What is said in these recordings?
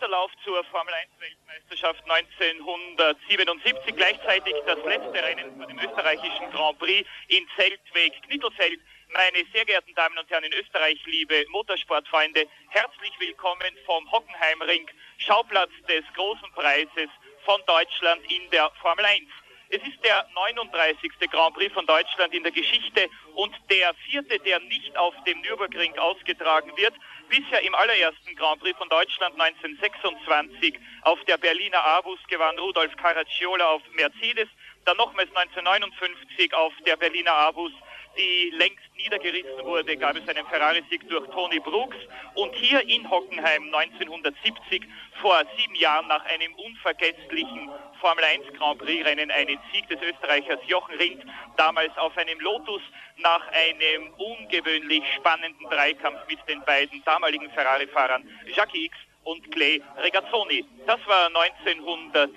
Letzter Lauf zur Formel 1 Weltmeisterschaft 1977, gleichzeitig das letzte Rennen vor dem österreichischen Grand Prix in Zeltweg-Knittelfeld. Meine sehr geehrten Damen und Herren in Österreich, liebe Motorsportfreunde, herzlich willkommen vom Hockenheimring, Schauplatz des großen Preises von Deutschland in der Formel 1. Es ist der 39. Grand Prix von Deutschland in der Geschichte und der vierte, der nicht auf dem Nürburgring ausgetragen wird. Bisher im allerersten Grand Prix von Deutschland 1926 auf der Berliner Avus gewann Rudolf Caracciola auf Mercedes, dann nochmals 1959 auf der Berliner Avus, die längst niedergerissen wurde, gab es einen Ferrari-Sieg durch Tony Brooks. Und hier in Hockenheim 1970, vor 7 Jahren nach einem unvergesslichen Formel 1 Grand Prix-Rennen, einen Sieg des Österreichers Jochen Rindt, damals auf einem Lotus, nach einem ungewöhnlich spannenden Dreikampf mit den beiden damaligen Ferrari-Fahrern Jackie X und Clay Regazzoni. Das war 1970.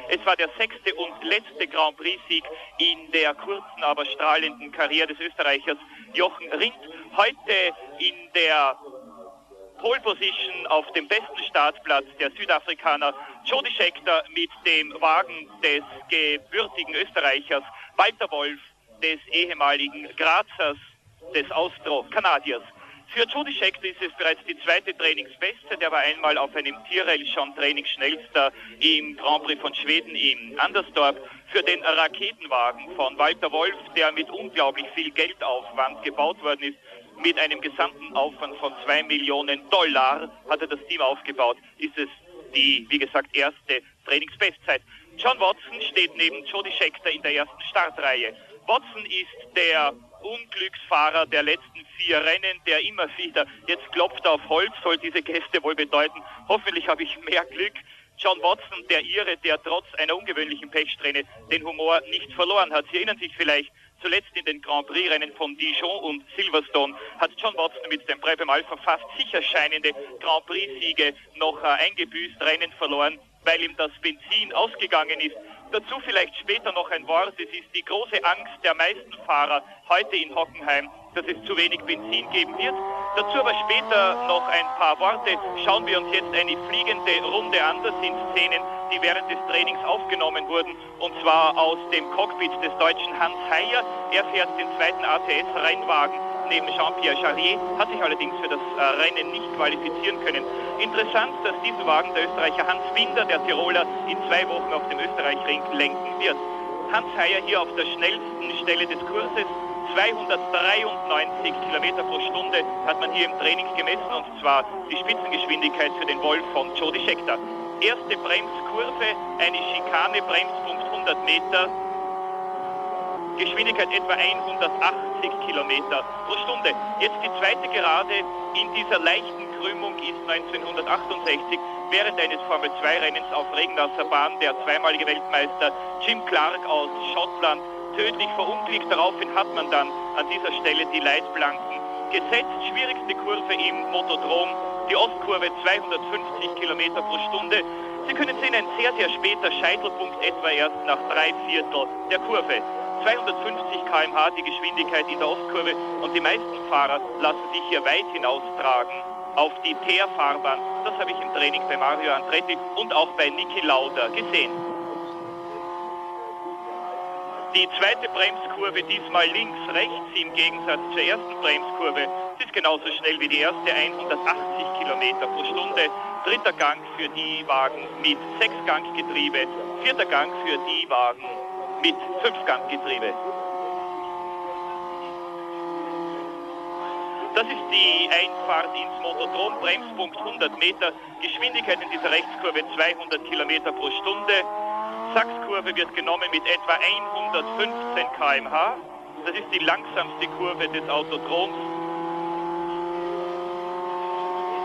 Es war der 6. und letzte Grand Prix-Sieg in der kurzen, aber strahlenden Karriere des Österreichers Jochen Rindt. Heute in der Pole Position auf dem besten Startplatz der Südafrikaner Jody Scheckter mit dem Wagen des gebürtigen Österreichers Walter Wolf, des ehemaligen Grazers, des Austro-Kanadiers. Für Jody Scheckter ist es bereits die zweite Trainingsbeste. Der war einmal auf einem Tyrrell schon Trainingsschnellster im Grand Prix von Schweden in Anderstorp. Für den Raketenwagen von Walter Wolf, der mit unglaublich viel Geldaufwand gebaut worden ist, mit einem gesamten Aufwand von $2 Millionen hat er das Team aufgebaut, ist es die, wie gesagt, erste Trainingsbestzeit. John Watson steht neben Jody Scheckter in der ersten Startreihe. Watson ist der Unglücksfahrer der letzten 4 Rennen, der immer wieder, jetzt klopft auf Holz, soll diese Geste wohl bedeuten, hoffentlich habe ich mehr Glück. John Watson, der Ire, der trotz einer ungewöhnliche Pechsträhne den Humor nicht verloren hat. Sie erinnern sich vielleicht, zuletzt in den Grand Prix-Rennen von Dijon und Silverstone hat John Watson mit dem Brabham Alpha fast sicher scheinende Grand Prix-Siege noch eingebüßt, Rennen verloren, weil ihm das Benzin ausgegangen ist. Dazu vielleicht später noch ein Wort. Es ist die große Angst der meisten Fahrer heute in Hockenheim, dass es zu wenig Benzin geben wird. Dazu aber später noch ein paar Worte. Schauen wir uns jetzt eine fliegende Runde an. Das sind Szenen, die während des Trainings aufgenommen wurden, und zwar aus dem Cockpit des deutschen Hans Heyer. Er fährt den zweiten ATS-Rennwagen neben Jean-Pierre Charrier, hat sich allerdings für das Rennen nicht qualifizieren können. Interessant, dass diesen Wagen der Österreicher Hans Binder, der Tiroler, in 2 Wochen auf dem Österreich-Ring lenken wird. Hans Heyer hier auf der schnellsten Stelle des Kurses, 293 Kilometer pro Stunde hat man hier im Training gemessen, und zwar die Spitzengeschwindigkeit für den Wolf von Jody Scheckter. Erste Bremskurve, eine Schikane, Bremspunkt 100 Meter, Geschwindigkeit etwa 180 Kilometer pro Stunde. Jetzt die zweite Gerade in dieser leichten Krümmung ist 1968 während eines Formel-2-Rennens auf regennasser Bahn der zweimalige Weltmeister Jim Clark aus Schottland tödlich verunglückt. Daraufhin hat man dann an dieser Stelle die Leitplanken gesetzt. Schwierigste Kurve im Motodrom, die Ostkurve 250 Kilometer pro Stunde. Sie können sehen, ein sehr, sehr später Scheitelpunkt, etwa erst nach 3/4 der Kurve. 250 km/h die Geschwindigkeit in der Ostkurve, und die meisten Fahrer lassen sich hier weit hinaustragen auf die Teerfahrbahn. Das habe ich im Training bei Mario Andretti und auch bei Niki Lauda gesehen. Die zweite Bremskurve, diesmal links-rechts im Gegensatz zur ersten Bremskurve. Sie ist genauso schnell wie die erste, 180 Kilometer pro Stunde. Dritter Gang für die Wagen mit 6-Gang-Getriebe. Vierter Gang für die Wagen mit 5-Gang-Getriebe. Das ist die Einfahrt ins Motodrom, Bremspunkt 100 Meter, Geschwindigkeit in dieser Rechtskurve 200 Kilometer pro Stunde. Sachskurve wird genommen mit etwa 115 km/h. Das ist die langsamste Kurve des Autodroms.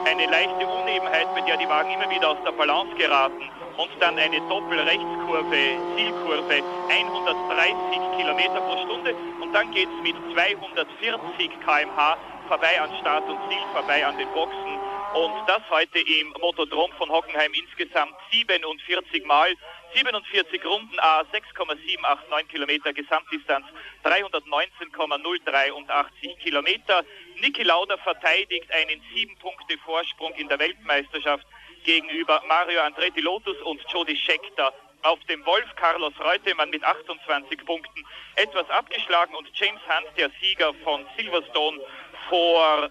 Eine leichte Unebenheit, bei der die Wagen immer wieder aus der Balance geraten. Und dann eine Doppelrechtskurve, Zielkurve, 130 Kilometer pro Stunde. Und dann geht es mit 240 km/h vorbei an Start und Ziel, vorbei an den Boxen. Und das heute im Motodrom von Hockenheim insgesamt 47 Mal. 47 Runden, 6,789 Kilometer, Gesamtdistanz 319,083 Kilometer. Niki Lauda verteidigt einen 7-Punkte-Vorsprung in der Weltmeisterschaft gegenüber Mario Andretti Lotus und Jody Scheckter. Auf dem Wolf Carlos Reutemann mit 28 Punkten etwas abgeschlagen und James Hunt, der Sieger von Silverstone vor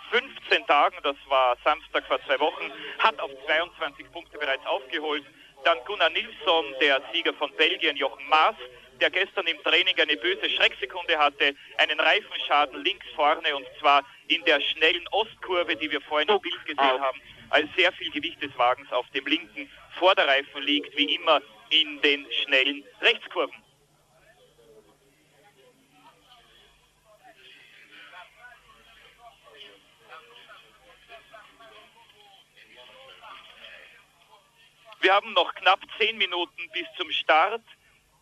15 Tagen, das war Samstag vor 2 Wochen, hat auf 22 Punkte bereits aufgeholt. Dann Gunnar Nilsson, der Sieger von Belgien, Jochen Maas, der gestern im Training eine böse Schrecksekunde hatte, einen Reifenschaden links vorne und zwar in der schnellen Ostkurve, die wir vorhin im Bild gesehen haben, als sehr viel Gewicht des Wagens auf dem linken Vorderreifen liegt, wie immer in den schnellen Rechtskurven. Wir haben noch knapp 10 Minuten bis zum Start.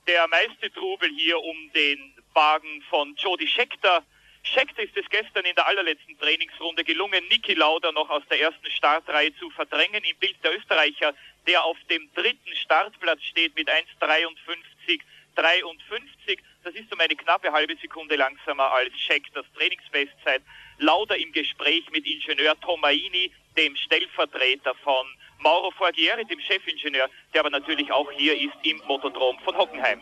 Der meiste Trubel hier um den Wagen von Jody Scheckter. Scheckter ist es gestern in der allerletzten Trainingsrunde gelungen, Niki Lauda noch aus der ersten Startreihe zu verdrängen. Im Bild der Österreicher, der auf dem 3. Startplatz steht mit 1,53,53. Das ist um eine knappe halbe Sekunde langsamer als Scheckters Trainingsbestzeit. Lauda im Gespräch mit Ingenieur Tomaini, dem Stellvertreter von Mauro Forghieri, dem Chefingenieur, der aber natürlich auch hier ist im Motodrom von Hockenheim.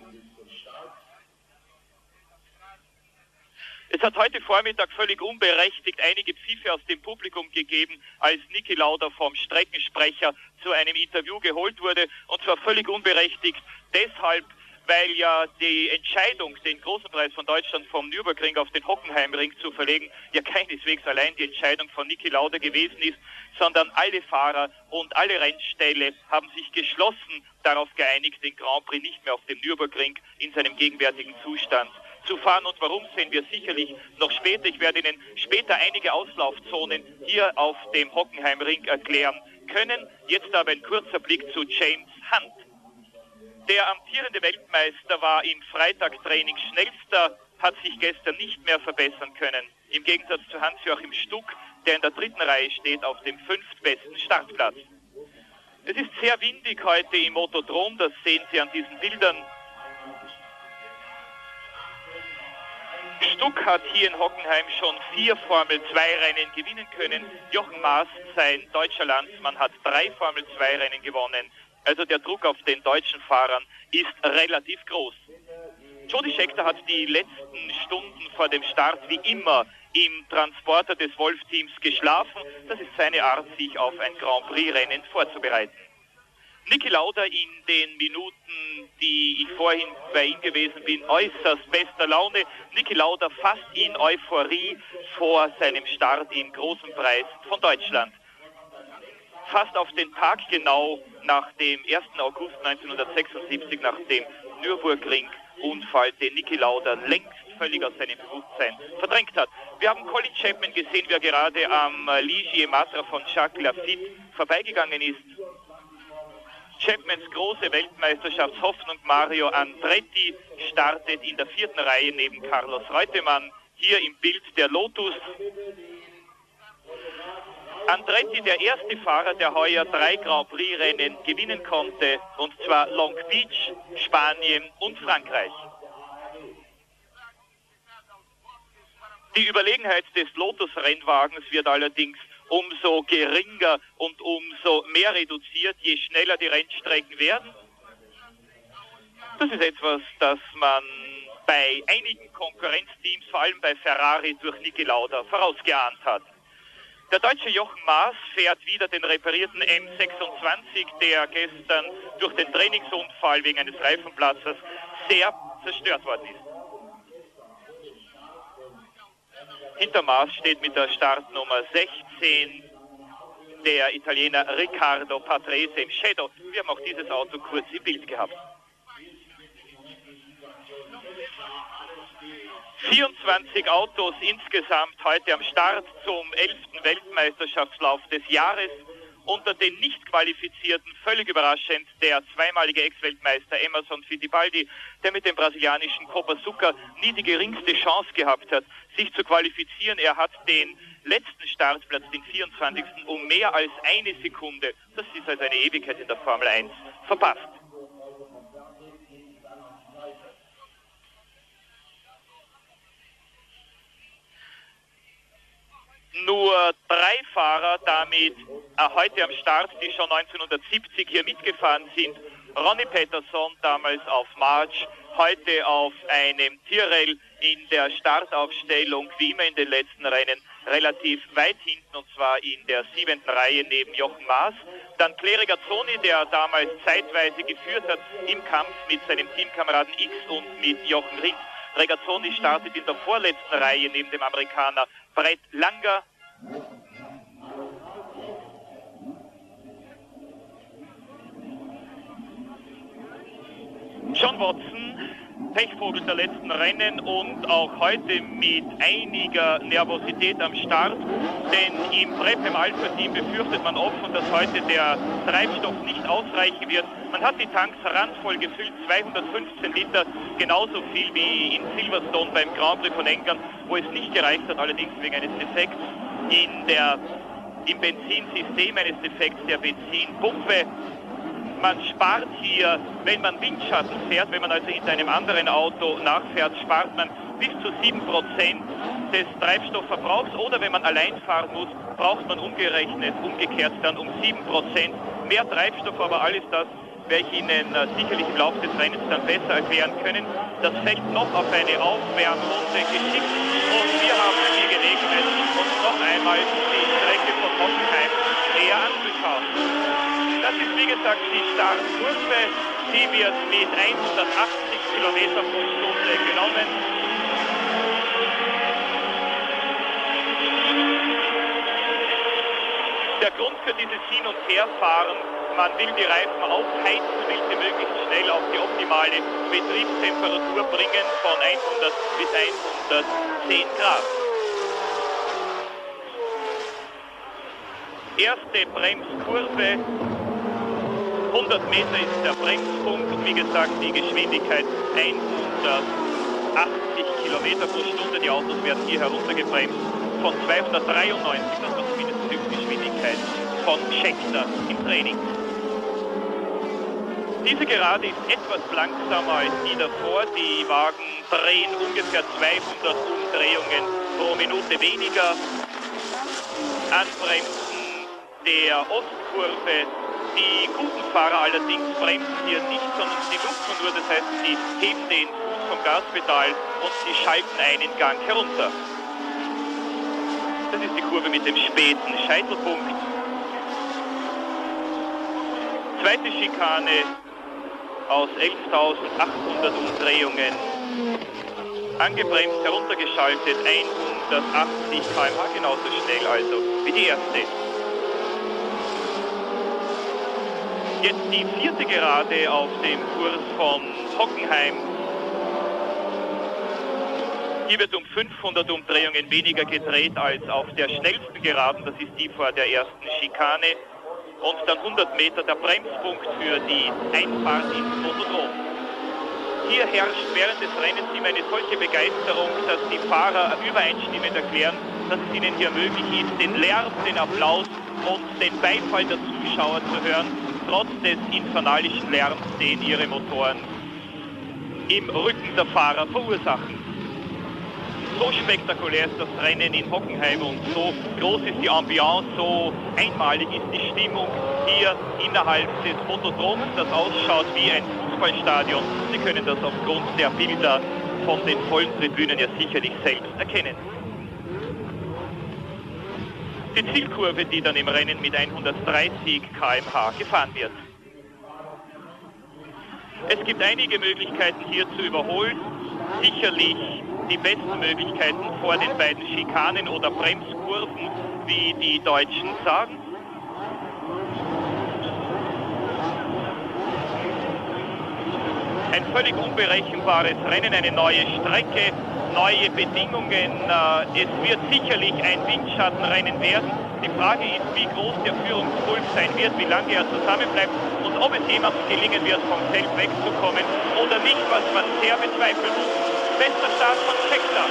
Es hat heute Vormittag völlig unberechtigt einige Pfiffe aus dem Publikum gegeben, als Niki Lauda vom Streckensprecher zu einem Interview geholt wurde. Und zwar völlig unberechtigt deshalb, weil ja die Entscheidung, den großen Preis von Deutschland vom Nürburgring auf den Hockenheimring zu verlegen, ja keineswegs allein die Entscheidung von Niki Lauda gewesen ist, sondern alle Fahrer und alle Rennställe haben sich geschlossen darauf geeinigt, den Grand Prix nicht mehr auf dem Nürburgring in seinem gegenwärtigen Zustand zu fahren. Und warum, sehen wir sicherlich noch später. Ich werde Ihnen später einige Auslaufzonen hier auf dem Hockenheimring erklären können. Jetzt aber ein kurzer Blick zu James Hunt. Der amtierende Weltmeister war im Freitagtraining schnellster, hat sich gestern nicht mehr verbessern können. Im Gegensatz zu Hans-Joachim Stuck, der in der 3. Reihe steht auf dem 5. besten Startplatz. Es ist sehr windig heute im Motodrom, das sehen Sie an diesen Bildern. Stuck hat hier in Hockenheim schon 4 Formel-2-Rennen gewinnen können. Jochen Maas, sein deutscher Landsmann, hat 3 Formel-2-Rennen gewonnen. Also der Druck auf den deutschen Fahrern ist relativ groß. Jody Scheckter hat die letzten Stunden vor dem Start wie immer im Transporter des Wolf-Teams geschlafen. Das ist seine Art, sich auf ein Grand Prix-Rennen vorzubereiten. Niki Lauda in den Minuten, die ich vorhin bei ihm gewesen bin, äußerst bester Laune. Niki Lauda fast in Euphorie vor seinem Start im Großen Preis von Deutschland. Fast auf den Tag genau nach dem 1. August 1976, nach dem Nürburgring-Unfall, den Niki Lauda längst völlig aus seinem Bewusstsein verdrängt hat. Wir haben Colin Chapman gesehen, wer gerade am Ligier Matra von Jacques Lafitte vorbeigegangen ist. Chapmans große Weltmeisterschaftshoffnung Mario Andretti startet in der 4. Reihe neben Carlos Reutemann. Hier im Bild der Lotus. Andretti, der erste Fahrer, der heuer 3 Grand Prix-Rennen gewinnen konnte, und zwar Long Beach, Spanien und Frankreich. Die Überlegenheit des Lotus-Rennwagens wird allerdings umso geringer und umso mehr reduziert, je schneller die Rennstrecken werden. Das ist etwas, das man bei einigen Konkurrenzteams, vor allem bei Ferrari, durch Niki Lauda vorausgeahnt hat. Der deutsche Jochen Maas fährt wieder den reparierten M26, der gestern durch den Trainingsunfall wegen eines Reifenplatzes sehr zerstört worden ist. Hinter Maas steht mit der Startnummer 16 der Italiener Riccardo Patrese im Shadow. Wir haben auch dieses Auto kurz im Bild gehabt. 24 Autos insgesamt heute am Start zum 11. Weltmeisterschaftslauf des Jahres. Unter den nicht qualifizierten, völlig überraschend, der zweimalige Ex-Weltmeister Emerson Fittipaldi, der mit dem brasilianischen Copaçuca nie die geringste Chance gehabt hat, sich zu qualifizieren. Er hat den letzten Startplatz, den 24. um mehr als 1 Sekunde, das ist also eine Ewigkeit in der Formel 1, verpasst. nur 3 Fahrer damit heute am Start, die schon 1970 hier mitgefahren sind. Ronnie Peterson damals auf March, heute auf einem Tyrrell in der Startaufstellung, wie immer in den letzten Rennen, relativ weit hinten, und zwar in der 7. Reihe neben Jochen Maas. Dann Claire Regazzoni, der damals zeitweise geführt hat im Kampf mit seinem Teamkameraden X und mit Jochen Rindt. Regazzoni startet in der vorletzten Reihe neben dem Amerikaner Brett Langer. John Watson, Pechvogel der letzten Rennen und auch heute mit einiger Nervosität am Start, denn im Prep im Alpha-Team befürchtet man offen, dass heute der Treibstoff nicht ausreichen wird. Man hat die Tanks randvoll gefüllt, 215 Liter, genauso viel wie in Silverstone beim Grand Prix von England, wo es nicht gereicht hat, allerdings wegen eines Defekts im Benzinsystem, eines Defekts der Benzinpumpe. Man spart hier, wenn man Windschatten fährt, wenn man also hinter einem anderen Auto nachfährt, spart man bis zu 7% des Treibstoffverbrauchs, oder wenn man allein fahren muss, braucht man umgekehrt dann um 7% mehr Treibstoff, aber alles das werde ich Ihnen sicherlich im Laufe des Rennens dann besser erklären können. Das fällt noch auf eine Aufwärmrunde geschickt und wir haben die Gelegenheit, uns noch einmal die Strecke von Hockenheim näher anzuschauen. Das ist wie gesagt die Startkurve, die wird mit 180 km pro Stunde genommen. Der Grund für dieses Hin- und Herfahren, man will die Reifen aufheizen, will sie möglichst schnell auf die optimale Betriebstemperatur bringen von 100 bis 110 Grad. Erste Bremskurve, 100 Meter ist der Bremspunkt und wie gesagt die Geschwindigkeit 180 km pro Stunde. Die Autos werden hier heruntergebremst von 293, das war zumindest die Höchstgeschwindigkeit von Scheckter im Training. Diese Gerade ist etwas langsamer als die davor. Die Wagen drehen ungefähr 200 Umdrehungen pro Minute weniger. Anbremsen der Ostkurve. Die guten Fahrer allerdings bremsen hier nicht, sondern sie lupfen nur, das heißt, sie heben den Fuß vom Gaspedal und sie schalten einen Gang herunter. Das ist die Kurve mit dem späten Scheitelpunkt. Zweite Schikane aus 11.800 Umdrehungen. Angebremst, heruntergeschaltet, 180 km/h, genauso schnell also wie die erste. Jetzt die vierte Gerade auf dem Kurs von Hockenheim. Hier wird um 500 Umdrehungen weniger gedreht als auf der schnellsten Geraden, das ist die vor der ersten Schikane. Und dann 100 Meter der Bremspunkt für die Einfahrt ins Motodrom. Hier herrscht während des Rennens immer eine solche Begeisterung, dass die Fahrer übereinstimmend erklären, dass es ihnen hier möglich ist, den Lärm, den Applaus und den Beifall der Zuschauer zu hören, trotz des infernalischen Lärms, den ihre Motoren im Rücken der Fahrer verursachen. So spektakulär ist das Rennen in Hockenheim und so groß ist die Ambiance, so einmalig ist die Stimmung hier innerhalb des Motodroms, das ausschaut wie ein Fußballstadion. Sie können das aufgrund der Bilder von den vollen Tribünen ja sicherlich selbst erkennen. Die Zielkurve, die dann im Rennen mit 130 km/h gefahren wird. Es gibt einige Möglichkeiten hier zu überholen. Sicherlich die besten Möglichkeiten vor den beiden Schikanen oder Bremskurven, wie die Deutschen sagen. Ein völlig unberechenbares Rennen, eine neue Strecke, neue Bedingungen. Es wird sicherlich ein Windschattenrennen werden. Die Frage ist, wie groß der Führungspuls sein wird, wie lange er zusammenbleibt und ob es jemandem gelingen wird, vom Feld wegzukommen oder nicht, was man sehr bezweifeln muss. Bester Start von Scheckter.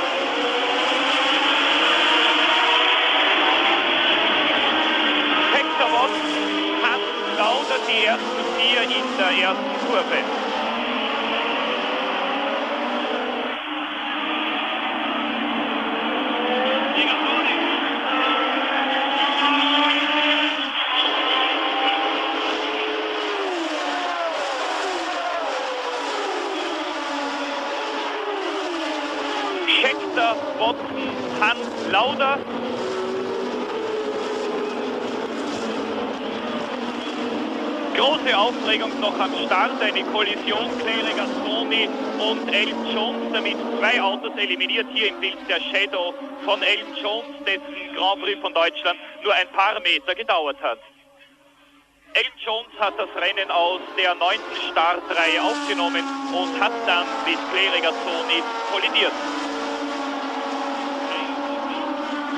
Hector Watson hat lauter die ersten 4 in der ersten Kurve. Große Aufregung noch am Start, eine Kollision, Clay Regazzoni und Elton Jones, damit 2 Autos eliminiert. Hier im Bild der Shadow von Elton Jones, dessen Grand Prix von Deutschland nur ein paar Meter gedauert hat. Elton Jones hat das Rennen aus der 9. Startreihe aufgenommen und hat dann mit Clay Regazzoni kollidiert.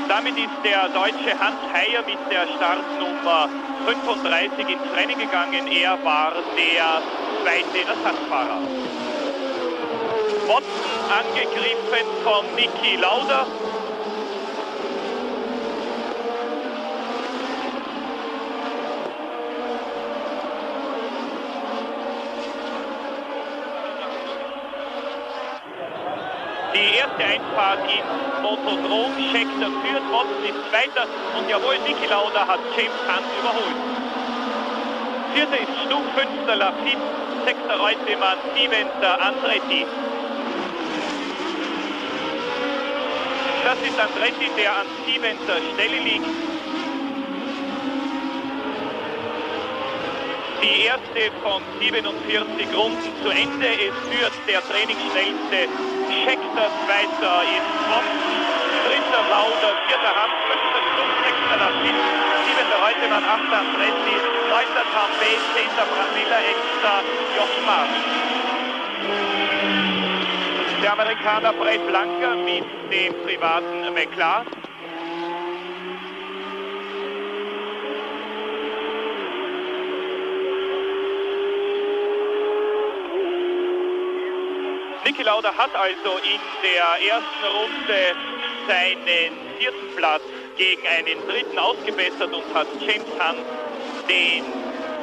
Damit ist der deutsche Hans Heyer mit der Startnummer 35 ins Rennen gegangen. Er war der zweite Ersatzfahrer. Watson angegriffen von Niki Lauda. Die erste Einfahrt ins Motodrom, Scheckter führt, Watson ist Zweiter und jawohl, Niki Lauda hat James Hunt überholt. Vierter ist Stuck, 5. Lafitte, 6. Reutemann, 7. Andretti. Das ist Andretti, der an 7. Stelle liegt. Die erste von 47 Runden zu Ende. Es führt der trainingsschnellste Scheckter, 2. ist Watson, 3. Lauda, 4. Hunt, 5. Stuck, 6. Lafitte, 7. Reutemann, 8. Andretti, 9. Tambay, 10. Brambilla, 11. Jochen Marsch. Der Amerikaner Brett Blanca mit dem privaten McLaren. Niki Lauda hat also in der ersten Runde seinen 4. Platz gegen einen 3. ausgebessert und hat James Hunt, den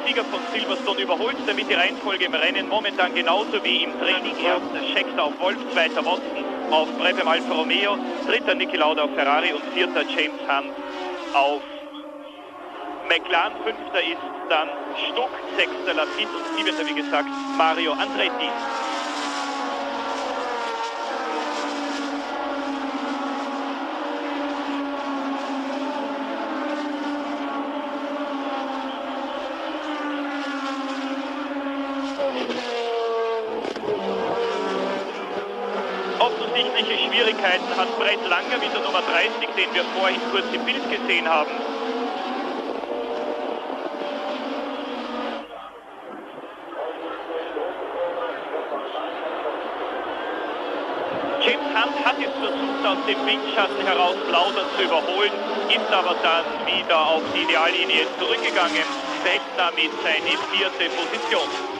Sieger von Silverstone, überholt, damit die Reihenfolge im Rennen momentan genauso wie im Training. 1. Scheckter auf Wolf, 2. Watson auf Brabham Alfa Romeo, 3. Niki Lauda auf Ferrari und 4. James Hunt auf McLaren. 5. ist dann Stuck, 6. Lafitte und 7. wie gesagt Mario Andretti. Offensichtliche Schwierigkeiten hat Brett Langer mit der Nummer 30, den wir vorhin kurz im Bild gesehen haben. James Hunt hat jetzt versucht, aus dem Windschatten heraus Lauda zu überholen, ist aber dann wieder auf die Ideallinie zurückgegangen, behält damit seine 4. Position.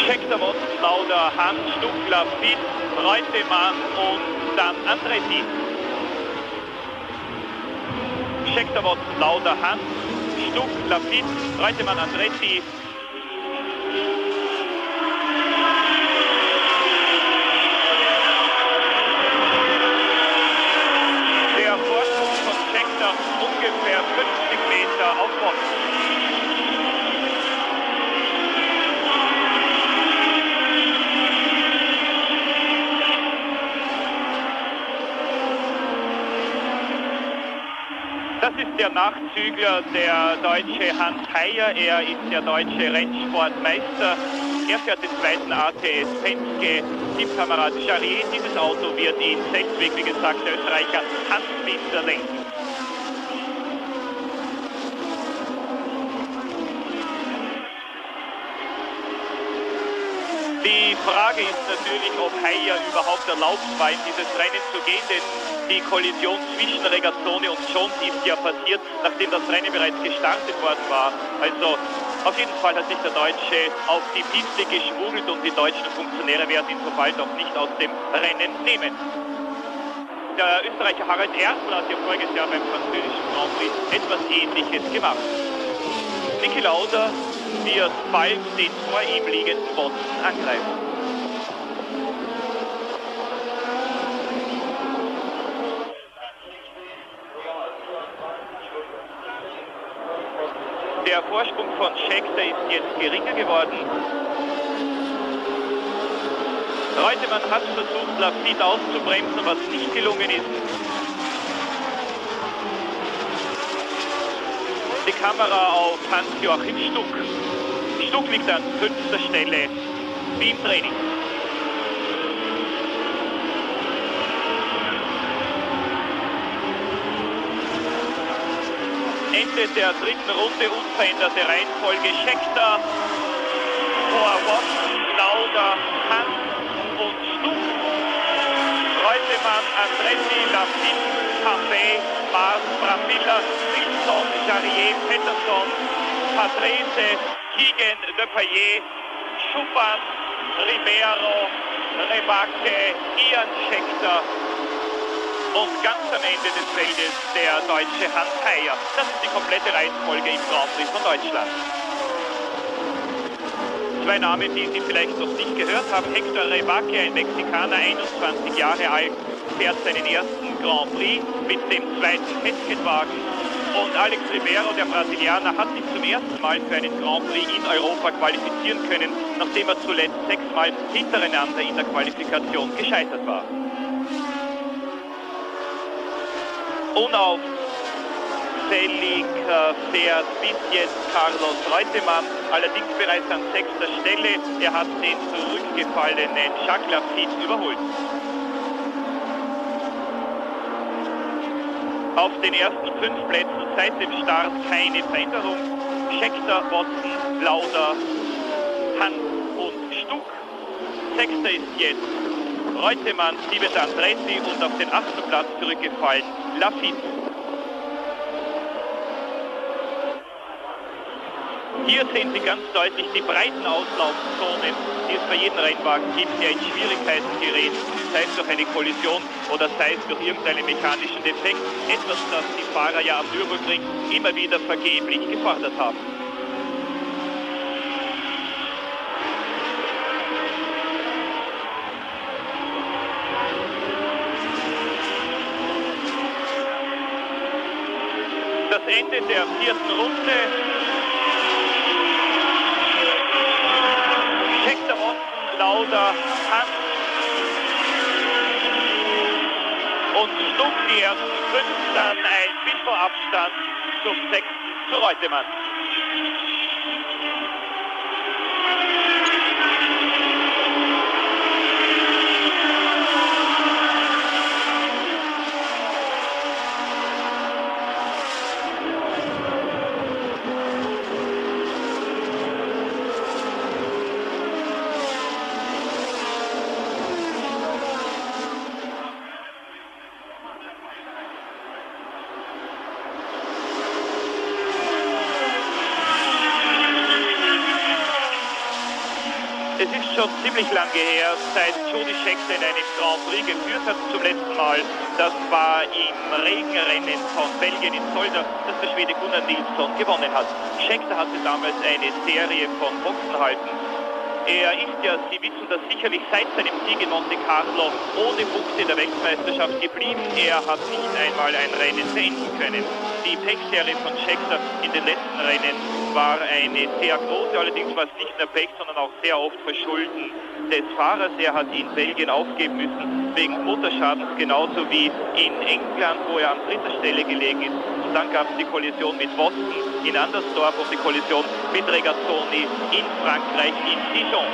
Scheckter, Watson, Lauda, Hunt, Stuck, Lafitte, Reutemann und dann Andretti. Scheckter, Watson, Lauda, Hunt, Stuck, Lafitte, Reutemann, Andretti. Der Vorsprung von Scheckter ungefähr 50 Meter auf Watson. Das ist der Nachzügler, der deutsche Hans Heyer. Er ist der deutsche Rennsportmeister. Er fährt den 2. ATS Penske, Teamkamerad Charrier. Dieses Auto wird in Seltweg, wie gesagt, der Österreicher Hans Binder lenken. Die Frage ist natürlich, ob Heyer überhaupt erlaubt war, in dieses Rennen zu gehen, denn die Kollision zwischen Regazzoni und Jones ist ja passiert, nachdem das Rennen bereits gestartet worden war. Also auf jeden Fall hat sich der Deutsche auf die Piste geschmuggelt und die deutschen Funktionäre werden ihn sobald auch nicht aus dem Rennen nehmen. Der Österreicher Harald Erdl hat ja voriges Jahr beim französischen Grand Prix etwas Ähnliches gemacht. Niki Lauda wird bald den vor ihm liegenden Watson angreifen. Der Vorsprung von Scheckter ist jetzt geringer geworden. Reutemann hat versucht, Lafitte auszubremsen, was nicht gelungen ist. Kamera auf Hans-Joachim Stuck. Stuck liegt an 5. Stelle wie im Training. Ende der dritten Runde, unveränderte Reihenfolge. Scheckter vor Watson, Lauda, Hans und Stuck. Reutemann, Andretti, Lafitte, Tambay, Maas, Brambilla, Wilson, Jarier, Pettersson, Patrese, Keegan, Lepayet, Schuppan, Ribeiro, Rebacke, Ian Scheckter und ganz am Ende des Feldes der deutsche Hans Heyer. Das ist die komplette Reihenfolge im Grand Prix von Deutschland. Zwei Namen, die Sie vielleicht noch nicht gehört haben. Hector Rebacke, ein Mexikaner, 21 Jahre alt, fährt seinen ersten Grand Prix mit dem zweiten Testwagen. Und Alex Ribeiro, der Brasilianer, hat sich zum ersten Mal für einen Grand Prix in Europa qualifizieren können, nachdem er zuletzt 6 Mal hintereinander in der Qualifikation gescheitert war. Unauffällig fährt bis jetzt Carlos Reutemann, allerdings bereits an 6. Stelle. Er hat den zurückgefallenen Jacques Lafitte überholt. Auf den ersten 5 Plätzen seit dem Start keine Veränderung. Scheckter, Watson, Lauda, Hans und Stuck. 6. ist jetzt Reutemann, 7. Andretti und auf den 8. Platz zurückgefallen Lafitte. Hier sehen Sie ganz deutlich die breiten Auslaufzonen, die es bei jedem Rennwagen gibt, der in Schwierigkeiten gerät, sei es durch eine Kollision oder sei es durch irgendeinen mechanischen Defekt. Etwas, das die Fahrer ja am Nürburgring immer wieder vergeblich gefordert haben. Das Ende der 4. Runde. Scheckter, Watson, Lauda, Hans und Stuck die ersten 5, dann ein bisschen Abstand zum 6. zu Reutemann. Es ist schon ziemlich lange her, seit Jody Scheckter in einem Grand Prix geführt hat zum letzten Mal. Das war im Regenrennen von Belgien in Zolder, das der Schwede Gunnar Nilsson gewonnen hat. Scheckter hatte damals eine Serie von Boxenhalten. Er ist ja, Sie wissen das sicherlich, seit seinem Sieg in Monte Carlo ohne Punkte in der Weltmeisterschaft geblieben. Er hat nicht einmal ein Rennen beenden können. Die Pechserie von Scheckter in den letzten Rennen war eine sehr große, allerdings war es nicht nur Pech, sondern auch sehr oft Verschulden des Fahrers. Er hat in Belgien aufgeben müssen wegen Motorschadens, genauso wie in England, wo er an 3. Stelle gelegen ist. Und dann gab es die Kollision mit Watson in Andersdorf und die Kollision mit Regazzoni in Frankreich in Dijon.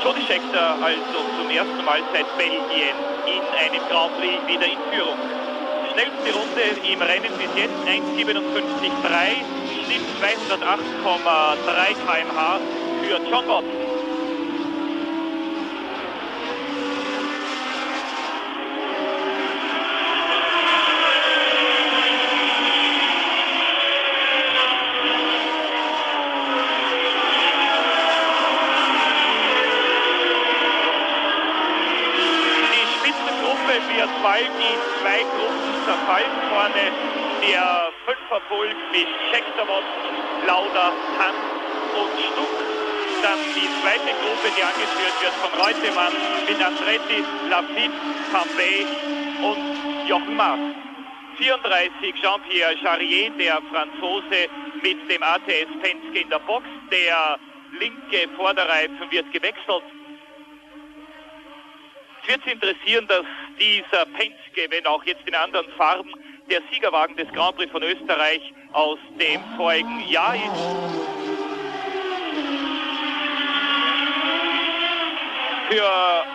Jody Scheckter also zum ersten Mal seit Belgien in einem Grand Prix wieder in Führung. Schnellste Runde im Rennen bis jetzt 1:57,3, Schnitt 208,3 km/h für John Watson. Wird bald in 2 Gruppen zerfallen. Vorne der Fünferpulk mit Scheckter, Watson, Lauda, Hans und Stuck. Dann die zweite Gruppe, die angeführt wird von Reutemann mit Andretti, Lafitte, Tambay und Jochen Maas. 34 Jean-Pierre Jarier, der Franzose mit dem ATS Penske in der Box. Der linke Vorderreifen wird gewechselt. Es wird Sie interessieren, dass dieser Penske, wenn auch jetzt in anderen Farben, der Siegerwagen des Grand Prix von Österreich aus dem vorigen Jahr ist. Für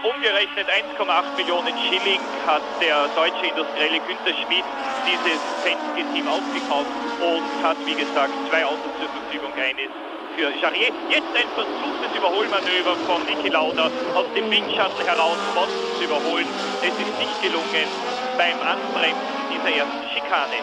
umgerechnet 1,8 Millionen Schilling hat der deutsche Industrielle Günther Schmid dieses Penske-Team aufgekauft und hat, wie gesagt, 2 Autos zur Verfügung. Eines für Jarier. Jetzt ein versuchtes Überholmanöver von Niki Lauda aus dem Windschatten heraus, Watson zu überholen. Es ist nicht gelungen beim Anbremsen dieser ersten Schikane.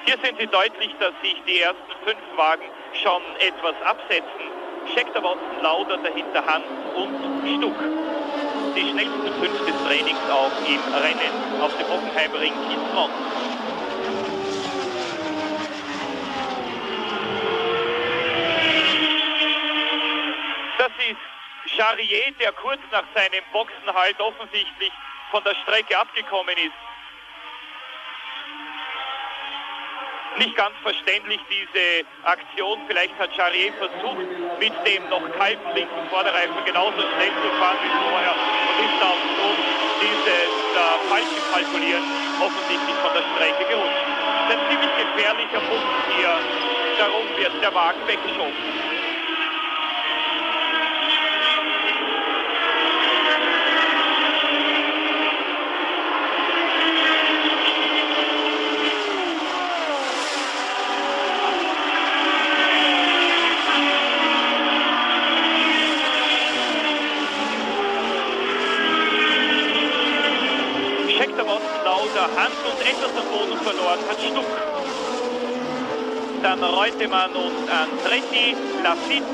Hier sehen Sie deutlich, dass sich die ersten 5 Wagen schon etwas absetzen. Scheckter, Watson, Lauda, dahinter Hans und Stuck. Die schnellsten 5 des Trainings auch im Rennen auf dem Hockenheimring in Front. Das ist Jarier, der kurz nach seinem Boxenhalt offensichtlich von der Strecke abgekommen ist. Nicht ganz verständlich diese Aktion. Vielleicht hat Jarier versucht, mit dem noch kalten linken Vorderreifen genauso schnell zu fahren wie vorher und ist aufgrund dieses falschen Kalkulieren offensichtlich von der Strecke gerutscht. Das ist ein ziemlich gefährlicher Punkt hier. Darum wird der Wagen weggeschoben. Hans und etwas am Boden verloren hat Stuck. Dann Reutemann und Andretti, Lafitte.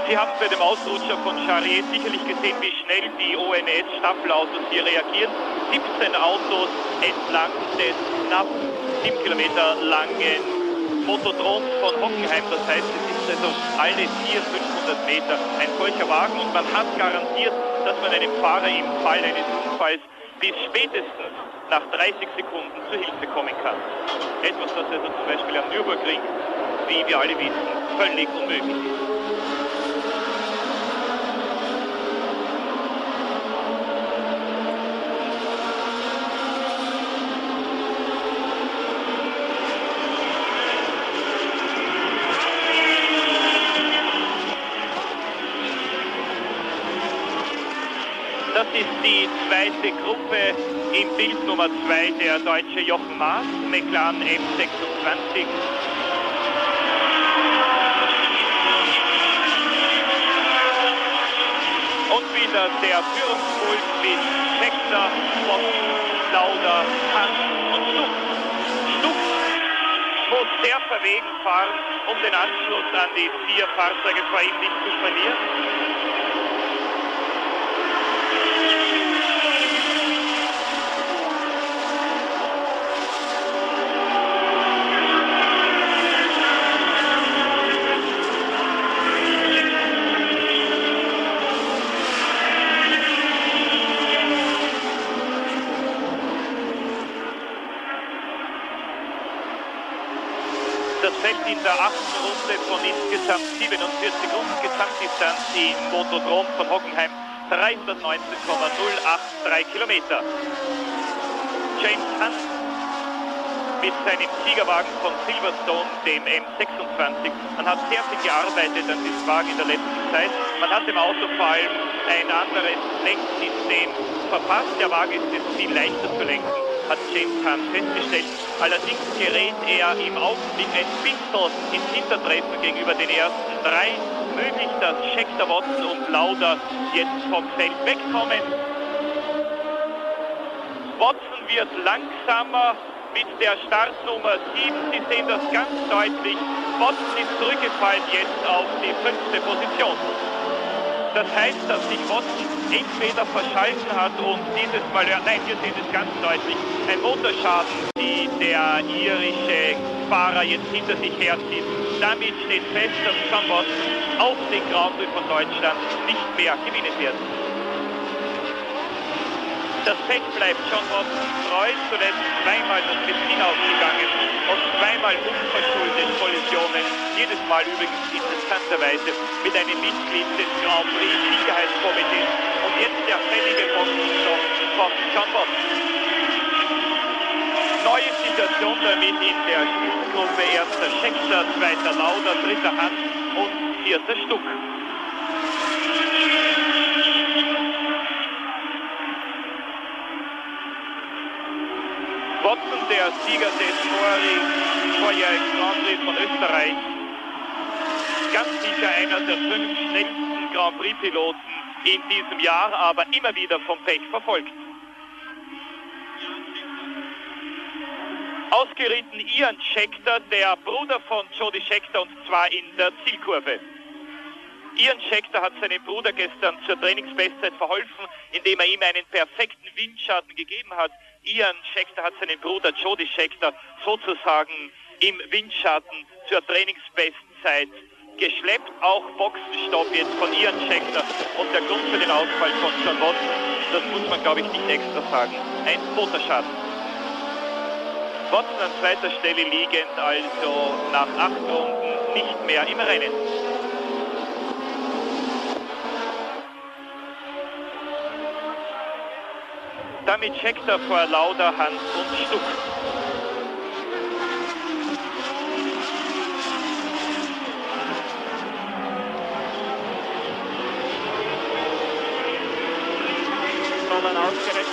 Sie haben bei dem Ausrutscher von Jarier sicherlich gesehen, wie schnell die ONS-Staffelautos hier reagieren. 17 Autos entlang des knapp 7 Kilometer langen Motodroms von Hockenheim. Das heißt, es ist also alle 400-500 Meter ein solcher Wagen und man hat garantiert, dass man einem Fahrer im Fall eines Unfalls bis spätestens nach 30 Sekunden zu Hilfe kommen kann. Etwas, das also zum Beispiel am Nürburgring, wie wir alle wissen, völlig unmöglich ist. Das ist die zweite Gruppe. Im Bild Nummer 2 der deutsche Jochen Maas, McLaren M26. Und wieder der Führungspult mit Scheckter, Watson, Lauda, Hans und Stuck. Stuck muss sehr verwegen fahren, um den Anschluss an die 4 Fahrzeuge vor ihm nicht zu verlieren. Das fällt in der 8. Runde von insgesamt 47 Runden Gesamtdistanz im Motodrom von Hockenheim 319,083 Kilometer. James Hunt mit seinem Siegerwagen von Silverstone, dem M26. Man hat sehr viel gearbeitet an diesem Wagen in der letzten Zeit. Man hat dem Auto vor allem ein anderes Lenksystem verpasst. Der Wagen ist jetzt viel leichter zu lenken, hat James Hunt festgestellt. Allerdings gerät er im Augenblick ein bisschen ins Hintertreffen gegenüber den ersten 3. Möglich, dass Scheckter, Watson und Lauda jetzt vom Feld wegkommen. Watson wird langsamer mit der Startnummer 7. Sie sehen das ganz deutlich. Watson ist zurückgefallen jetzt auf die 5. Position. Das heißt, dass sich Watson entweder verschalten hat und dieses Mal, nein, hier sehen Sie es ganz deutlich, ein Motorschaden, die der irische Fahrer jetzt hinter sich herzieht. Damit steht fest, dass John Watson auf den Grand Prix von Deutschland nicht mehr gewinnen wird. Das Feld bleibt John Watson treu, zuletzt zweimal das Benzin ausgegangen und zweimal unverschuldet Kollisionen, jedes Mal übrigens interessanterweise mit einem Mitglied des Grand Prix Sicherheitskomitees. Und jetzt der fällige Boxenstopp von John Watson. Neue Situation damit in der Spitzengruppe, erster Scheckter, zweiter Lauda, dritter Hand und vierter Stuck. Watson, der Sieger des vorjährigen Grand Prix von Österreich, ganz sicher einer der 5 schnellsten Grand Prix-Piloten in diesem Jahr, aber immer wieder vom Pech verfolgt. Ausgeritten Ian Scheckter, der Bruder von Jody Scheckter, und zwar in der Zielkurve. Ian Scheckter hat seinem Bruder gestern zur Trainingsbestzeit verholfen, indem er ihm einen perfekten Windschatten gegeben hat. Ian Scheckter hat seinen Bruder Jody Scheckter sozusagen im Windschatten zur Trainingsbestzeit geschleppt. Auch Boxenstopp jetzt von Ian Scheckter und der Grund für den Ausfall von John Watson, das muss man glaube ich nicht extra sagen, ein Motorschaden. Watson an zweiter Stelle liegend, also nach 8 Runden nicht mehr im Rennen. Damit Scheckter vor Lauda, Hans und Stuck. Sondern ausgerechnet.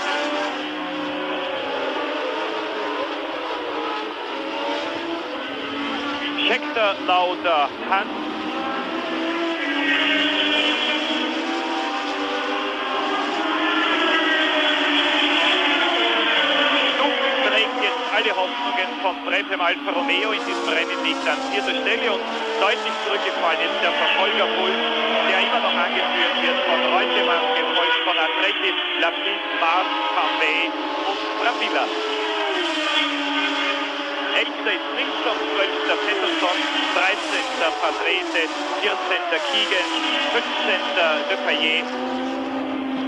Scheckter, Lauda, Hans. Alle Hoffnungen von Brabham Alfa Romeo in diesem Rennen liegt an 4. Stelle und deutlich zurückgefallen ist der Verfolgerpuls, der immer noch angeführt wird von Reutemann, gefolgt von Andretti, Lafitte, Mars, Cambay und Brambilla. 11. ist Nilsson, 12. Pettersson, 13. Patrese, 14. Keegan, 15. Lepayet,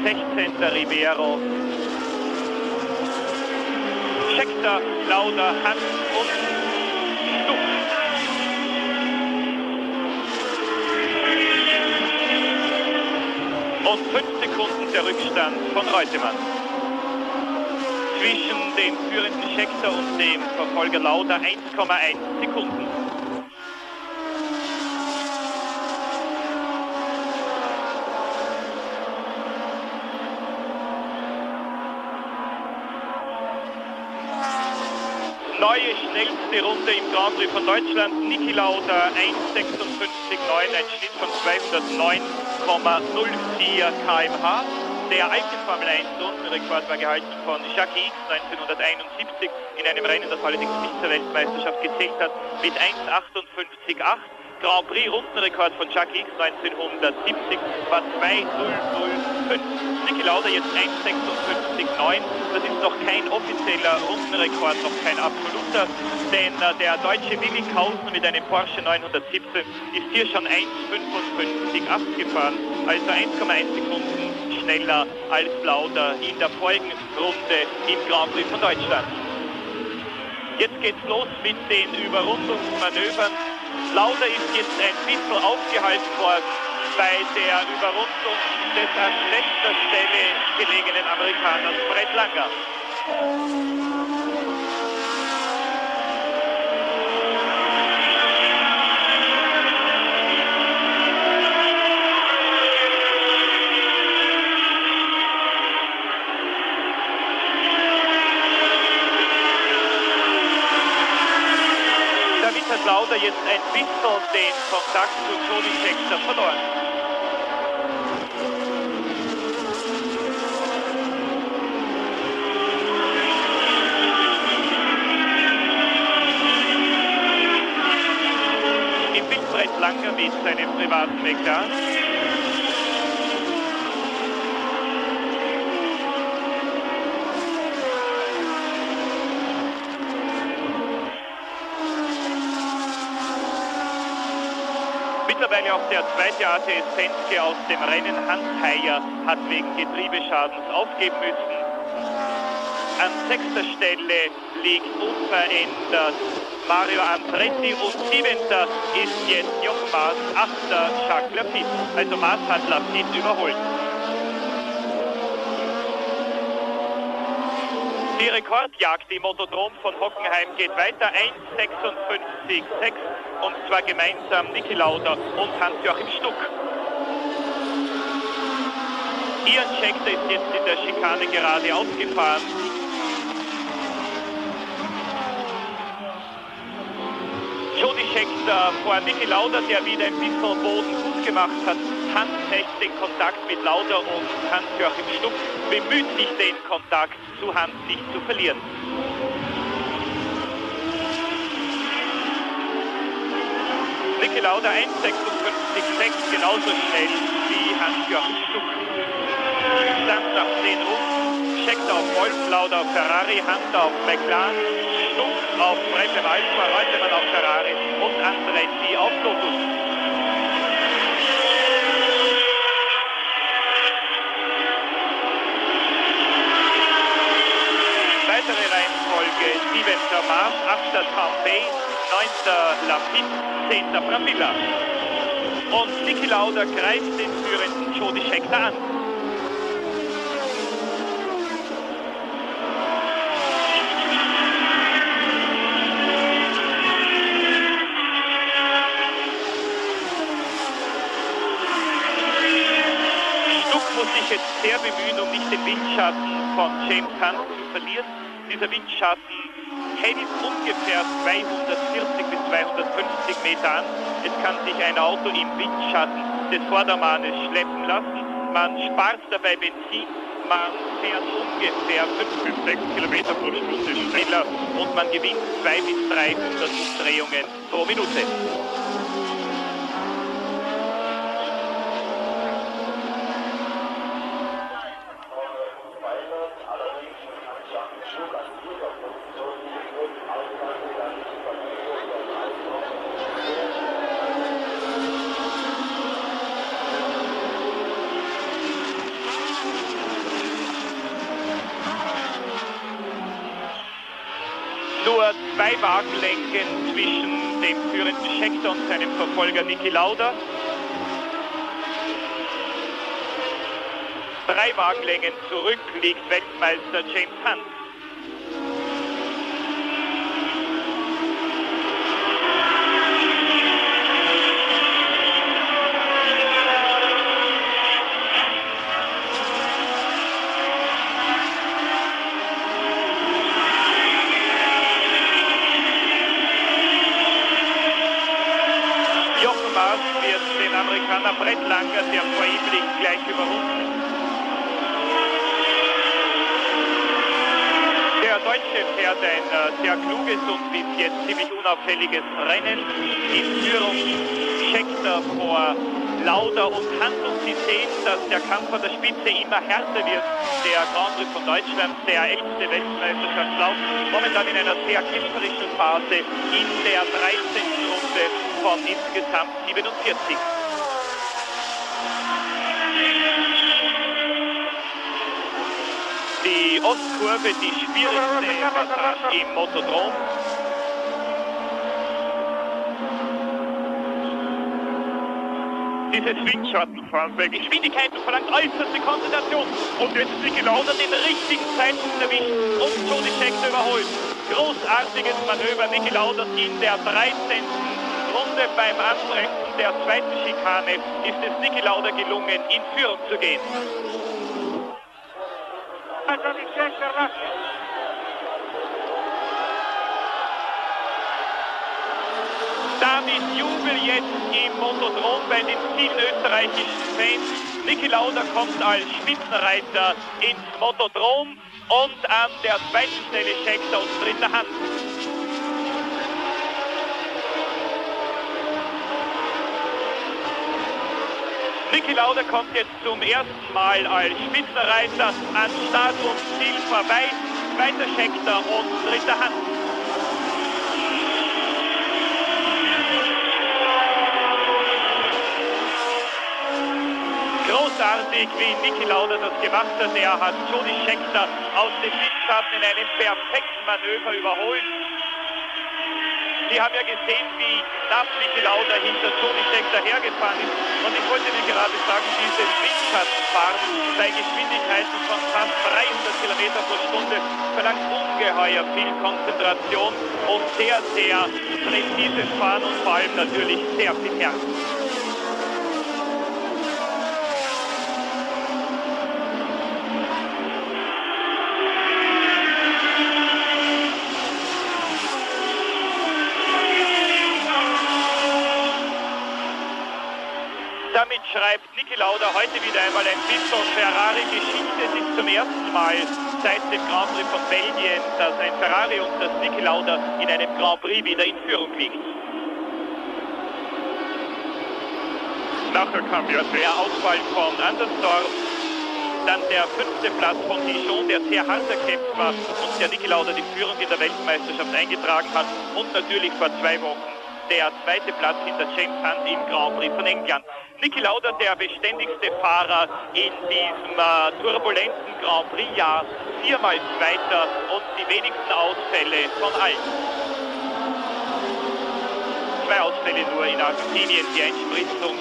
16. Ribeiro, Scheckter, Lauda, Hans und Stuck. Und 5 Sekunden der Rückstand von Reutemann. Zwischen dem führenden Scheckter und dem Verfolger Lauda 1,1 Sekunden. Neue schnellste Runde im Grand Prix von Deutschland. Niki Lauda 1,56,9, ein Schnitt von 209,04 km/h. Der alte Formel 1 Rundenrekord war gehalten von Jackie X 1971 in einem Rennen, das allerdings nicht zur Weltmeisterschaft gezählt hat, mit 1,58,8. Grand Prix Rundenrekord von Jackie X 1970 war 2,005. Niki Lauda jetzt 1,56,9. Das ist noch kein offizieller Rundenrekord, noch kein absoluter, denn der deutsche Willi Kausen mit einem Porsche 917 ist hier schon 1,55,8 gefahren, also 1,1 Sekunden schneller als Lauda in der vorigen Runde im Grand Prix von Deutschland. Jetzt geht's los mit den Überrundungsmanövern. Lauda ist jetzt ein bisschen aufgehalten worden bei der Überrundung des an letzter Stelle gelegenen Amerikaners Brett Langer. Damit hat Lauda jetzt ein bisschen den Kontakt zu Jody Scheckter verloren. Langer mit seinem privaten McLaren. Mittlerweile auch der zweite ATS Penske aus dem Rennen. Hans Heyer hat wegen Getriebeschadens aufgeben müssen. an 6. Stelle liegt unverändert Mario Andretti und 7. ist jetzt Jochen Maas, 8. Jacques Lafitte. Also Maas hat Lafitte überholt. Die Rekordjagd im Motodrom von Hockenheim geht weiter, 1,56,6 und zwar gemeinsam Niki Lauda und Hans-Joachim Stuck. Ian Scheckter ist jetzt in der Schikane gerade ausgefahren. Jody Scheckter vor Niki Lauda, der wieder ein bisschen Boden gut gemacht hat. Hans hält den Kontakt mit Lauda und Hans-Joachim Stuck bemüht sich, den Kontakt zu Hans nicht zu verlieren. Niki Lauda 1,56,6, genauso schnell wie Hans-Joachim Stuck. Stand nach 10 Runden, Scheckter auf Wolf, Lauda auf Ferrari, Hans auf McLaren, Stuck auf Bremse Alpha, Reutemann auf Ferrari und Andretti auf Lotus. Weitere Reihenfolge: 7. Marsch, 8. Tambay, 9. Lafitte, 10. Brambilla. Und Niki Lauda greift den führenden Jody Scheckter an. Muss sich jetzt sehr bemühen, um nicht den Windschatten von James Hunt zu verlieren. Dieser Windschatten hält ungefähr 240 bis 250 Meter an. Es kann sich ein Auto im Windschatten des Vordermannes schleppen lassen. Man spart dabei Benzin, man fährt ungefähr 5 bis 6 Kilometer pro Stunde schneller und man gewinnt 200 bis 300 Umdrehungen pro Minute. Nur 2 Wagenlängen zwischen dem führenden Scheckter und seinem Verfolger Niki Lauda. 3 Wagenlängen zurück liegt Weltmeister James Hunt. Jochen Maas wird den Amerikaner Brett Langer, der vor ihm liegt, gleich überrunden. Der Deutsche fährt ein sehr kluges und bis jetzt ziemlich unauffälliges Rennen. In Führung Scheckter vor Lauda und Hunt, und Sie sehen, dass der Kampf an der Spitze immer härter wird. Der Grand Prix von Deutschland, der 11. Weltmeisterschaftslauf, momentan in einer sehr kämpferischen Phase in der 13. Runde von insgesamt 47. Die Ostkurve, die schwierigste Passage im Motodrom. Dieses Windschattenfahren bei Geschwindigkeiten verlangt äußerste Konzentration. Und jetzt ist Niki Lauda den richtigen Zeitpunkt erwischt und Jody Scheckter überholt. Großartiges Manöver Niki Lauda in der 13. Runde. Beim Anbremsen der 2. Schikane ist es Niki Lauda gelungen, in Führung zu gehen. Damit Jubel jetzt im Motodrom bei den vielen österreichischen Fans. Niki Lauda kommt als Spitzenreiter ins Motodrom und an der 2. Stelle Scheckter und 3. Hand. Niki Lauda kommt jetzt zum ersten Mal als Spitzenreiter an Start und Ziel vorbei. 2. Scheckter und 3. Hand. großartig, wie Niki Lauda das gemacht hat. Er hat Jody Scheckter aus dem Windschatten in einem perfekten Manöver überholt. Sie haben ja gesehen, wie knapp Niki Lauda hinter Jody Scheckter hergefahren ist. Und ich wollte Ihnen gerade sagen, dieses Windschattenfahren bei Geschwindigkeiten von fast 300 Kilometer pro Stunde verlangt ungeheuer viel Konzentration und sehr, sehr präzises Fahren und vor allem natürlich sehr viel Herz. Damit schreibt Niki Lauda heute wieder einmal ein bisschen Ferrari-Geschichte. Es ist zum ersten Mal seit dem Grand Prix von Belgien, dass ein Ferrari und das Niki Lauda in einem Grand Prix wieder in Führung liegt. Nachher kam ja der Ausfall von Andersdorf, dann der 5. Platz von Dijon, der sehr hart erkämpft war und der Niki Lauda die Führung in der Weltmeisterschaft eingetragen hat, und natürlich vor 2 Wochen der 2. Platz hinter James Hunt im Grand Prix von England. Niki Lauda, der beständigste Fahrer in diesem turbulenten Grand Prix-Jahr, 4-mal Zweiter und die wenigsten Ausfälle von allen. 2 Ausfälle nur in Argentinien, die Einspritzung,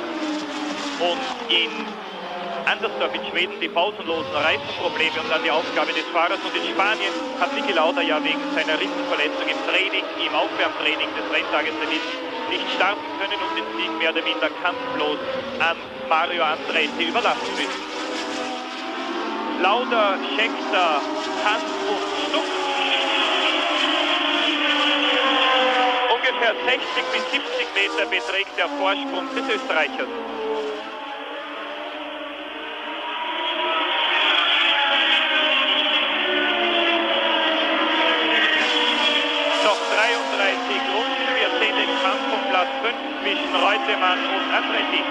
und in Andersdorf in Schweden die pausenlosen Reifenprobleme und dann die Aufgabe des Fahrers. Und in Spanien hat Niki Lauda ja wegen seiner Rippenverletzung im Training, im Aufwärmtraining des Renntages nicht starten können und den Sieg mehr oder minder kampflos an Mario Andretti überlassen müssen. Lauda, Scheckter, Hunt und Stuck. Ungefähr 60 bis 70 Meter beträgt der Vorsprung des Österreichers. Platz 5 zwischen Reutemann und Andretti.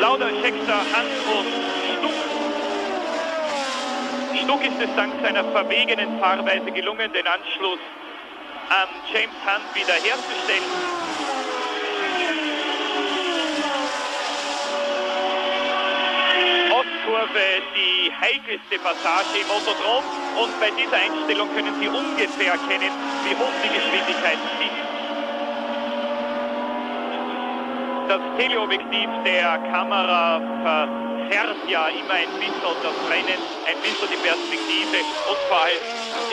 Lauda, Scheckter, Hunt und Stuck. Stuck ist es dank seiner verwegenen Fahrweise gelungen, den Anschluss an James Hunt wiederherzustellen. Kurve die heikelste Passage im Motodrom, und bei dieser Einstellung können Sie ungefähr erkennen, wie hoch die Geschwindigkeiten sind. Das Teleobjektiv der Kamera verzerrt ja immer ein bisschen das Rennen, ein bisschen die Perspektive, und vor allem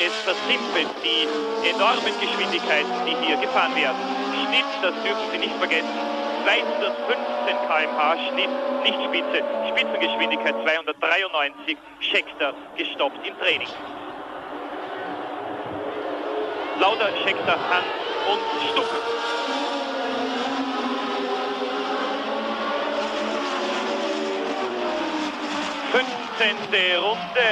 es versimpelt die enormen Geschwindigkeiten, die hier gefahren werden. Schnitt, das dürfen Sie nicht vergessen, 215 km/h Schnitt, nicht Spitze, Spitzengeschwindigkeit 293, Scheckter gestoppt im Training. Lauda, Scheckter, Hunt und Stuck. Fünfzehnte Runde,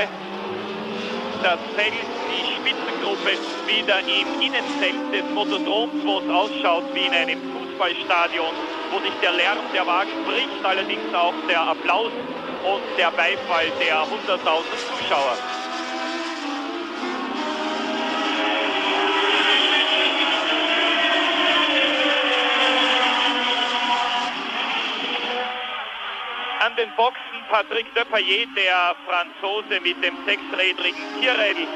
das Feld, die Spitzengruppe wieder im Innenfeld des Motodroms, wo es ausschaut wie in einem Fußballstadion, wo sich der Lärm der Wagen bricht, allerdings auch der Applaus und der Beifall der 100.000 Zuschauer. An den Boxen Patrick Depailler, der Franzose mit dem 6-rädrigen Tyrrell.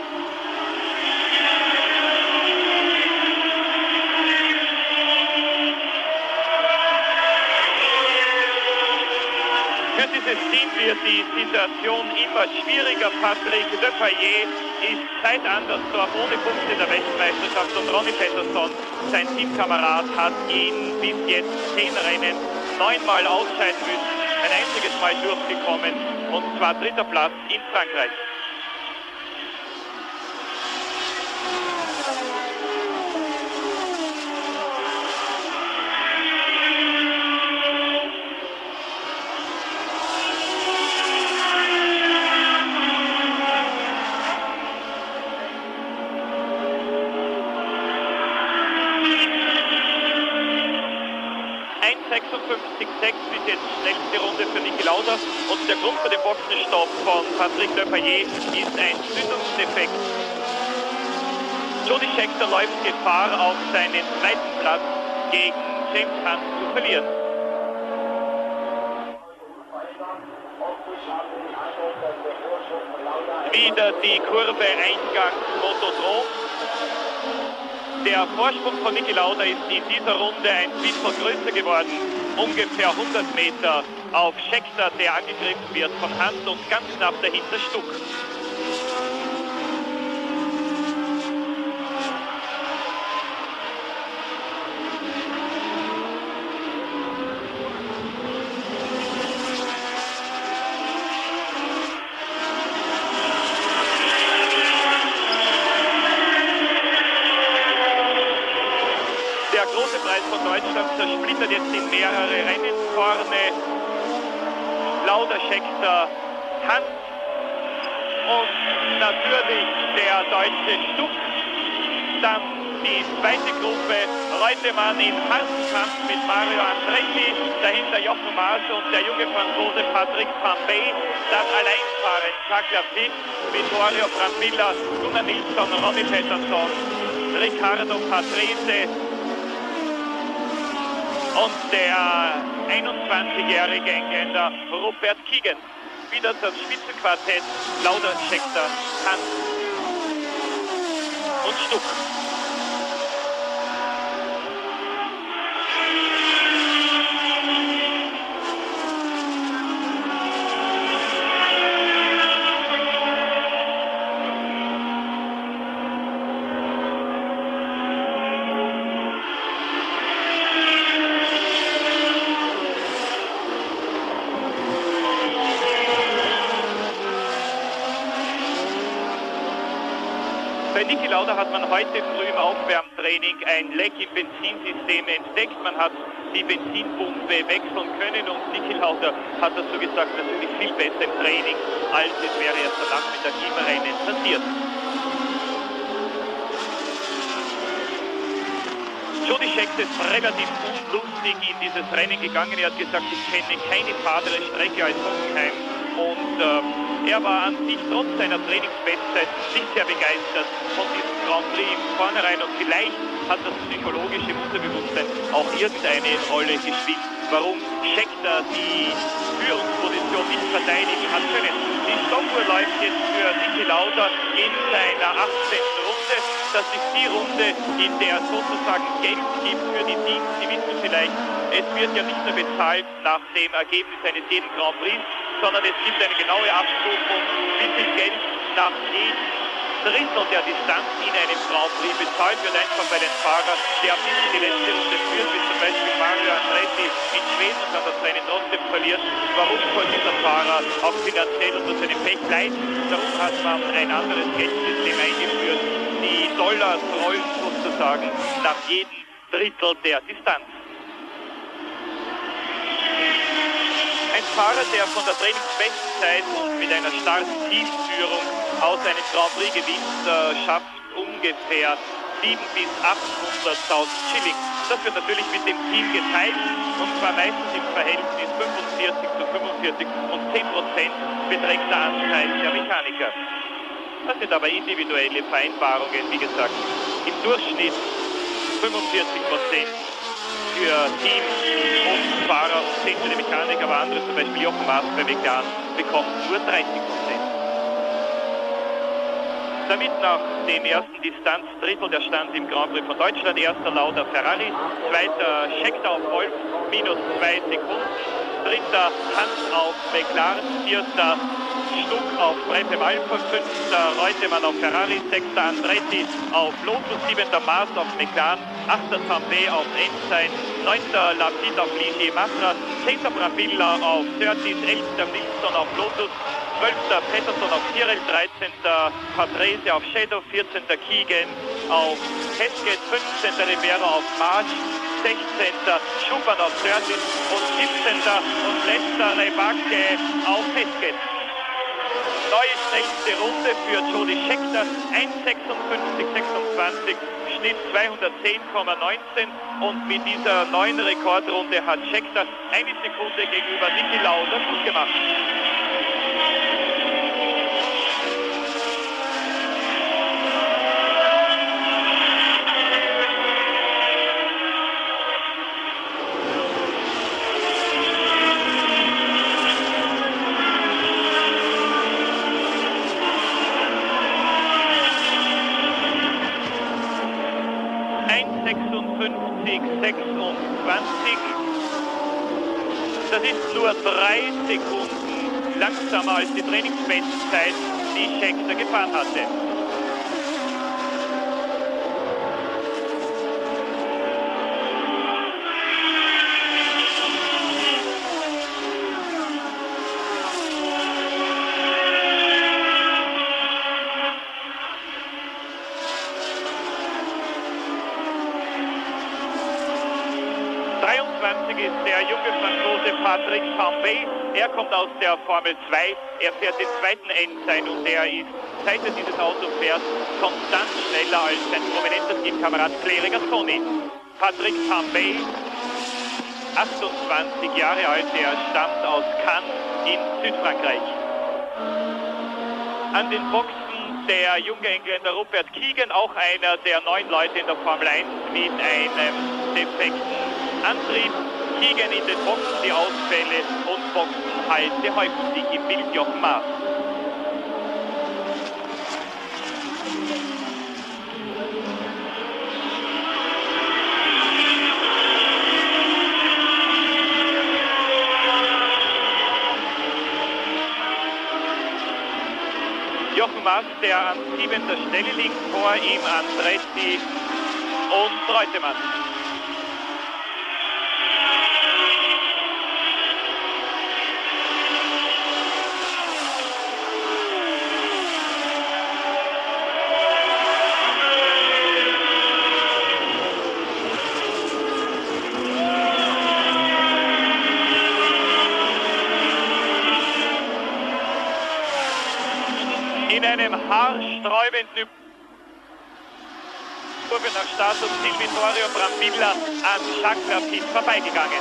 Für dieses Team wird die Situation immer schwieriger. Patrick Depailler ist seit Andersdorf ohne Punkte in der Weltmeisterschaft, und Ronnie Peterson, sein Teamkamerad, hat ihn bis jetzt 10 Rennen 9-mal ausscheiden müssen, ein einziges Mal durchgekommen, und zwar 3. Platz in Frankreich. Bis jetzt schnellste Runde für Niki Lauda, und der Grund für den Boxenstopp von Patrick Depailler ist ein Zündungsdefekt. Jody Scheckter läuft Gefahr, auf seinen zweiten Platz gegen James Hunt zu verlieren. Wieder die Kurve Eingang Motodrom. Der Vorsprung von Niki Lauda ist in dieser Runde ein bisschen größer geworden. Ungefähr 100 Meter auf Scheckter, der angegriffen wird von Hunt, und ganz knapp dahinter Stuck. Der große Preis von Deutschland zersplittert jetzt in mehrere Rennen. Vorne Lauda, Scheckter, Hunt und natürlich der deutsche Stuck. Dann die zweite Gruppe, Reutemann in harten Kampf mit Mario Andretti, dahinter Jochen Maas und der junge Franzose Patrick Tambay. Dann alleinfahrend Jacques Lafitte, Vittorio Brambilla, Gunnar Nilsson, Ronnie Peterson, Riccardo Patrese und der 21-jährige Engländer Robert Keegan. Wieder das Spitzenquartett Lauda, Scheckter, Hunt und Stuck. Bei Niki Lauda hat man heute früh im Aufwärmtraining ein Leck im Benzinsystem entdeckt. Man hat die Benzinpumpe wechseln können und Niki Lauda hat das so gesagt natürlich viel besser im Training, als es wäre erst am Nachmittag im Rennen passiert. Jody Scheckter ist relativ unlustig in dieses Rennen gegangen. Er hat gesagt, ich kenne keine fadere Strecke als Hockenheim. Und er war an sich trotz seiner Trainingsbestzeit nicht sehr begeistert von diesem Grand Prix im Vornherein. Und vielleicht hat das psychologische Unterbewusstsein auch irgendeine Rolle gespielt, warum Scheckter die Führungsposition nicht verteidigen hat können. Die Stoppuhr läuft jetzt für Niki Lauda in seiner 18. Runde. Das ist die Runde, in der es sozusagen Geld gibt für die Teams. Sie wissen vielleicht, es wird ja nicht nur bezahlt nach dem Ergebnis eines jeden Grand Prix, sondern es gibt eine genaue Abstufung, wie viel Geld nach jedem Drittel der Distanz in einem Grand Prix bezahlt wird, einfach bei den Fahrern, der bis in die letzte Runde führt, wie zum Beispiel Mario Andretti in Schweden und dann das Rennen trotzdem verliert. Warum soll dieser Fahrer auch finanziell unter seinem Pech leiden? Darum hat man ein anderes Geldsystem eingeführt. Die Dollars rollen sozusagen nach jedem Drittel der Distanz. Ein Fahrer, der von der Trainingsbestzeit und mit einer starken Teamführung aus einem Grand Prix gewinnt, schafft ungefähr 700.000 bis 800.000 Schilling. Das wird natürlich mit dem Team geteilt, und zwar meistens im Verhältnis 45 zu 45 und 10% beträgt der Anteil der Mechaniker. Das sind aber individuelle Vereinbarungen, wie gesagt, im Durchschnitt 45% für Team und Fahrer und 10 für die Mechanik, aber andere, zum Beispiel Jochen Maas bei McLaren, bekommt nur 30%. Damit nach dem ersten Distanzdrittel der Stand im Grand Prix von Deutschland. Erster Lauda Ferrari, zweiter Scheckter auf Wolf, minus 2 Sekunden, dritter Hunt auf McLaren, vierter Stuck auf Prepem Alpha, fünfter Reutemann auf Ferrari, sechster Andretti auf Lotus, siebenter Maas auf McLaren, achter Tambay auf Ensign, neunter Lafitte auf Ligier Matra, zehnter Brambilla auf Surtees, elfter Nilsson auf Lotus, 12. Peterson auf Tyrrell, 13. Patrese auf Shadow, 14. Keegan auf Hesketh, 15. Rivera auf March, 16. Schubert auf Surtees und 17. und letzter Rebacke auf Hesketh. Neue schnellste Runde für Jody Scheckter, 1:56,26, Schnitt 210,19, und mit dieser neuen Rekordrunde hat Scheckter eine Sekunde gegenüber Niki Lauda gut gemacht. 1,56,26. Das ist nur 3 Sekunden langsamer als die Trainingsbestzeit, die Scheckter gefahren hatte. Ist der junge Franzose Patrick Tambay. Er kommt aus der Formel 2. Er fährt den zweiten Endzeit und er ist, seit er dieses Auto fährt, konstant schneller als sein prominenter Teamkamerad Clay Regazzoni. Patrick Tambay, 28 Jahre alt, er stammt aus Cannes in Südfrankreich. An den Boxen der junge Engländer Rupert Keegan, auch einer der 9 Leute in der Formel 1 mit einem defekten Antrieb. Keegan in den Boxen, die Ausfälle und Boxenhalte häufen sich im Bild Jochen Maas. Jochen Maas, der an 7. Stelle liegt, vor ihm Andretti und Reutemann. In einem haarsträubenden Kurve nach Start und Ziel Vittorio Brambilla an Jacques Lapid vorbeigegangen.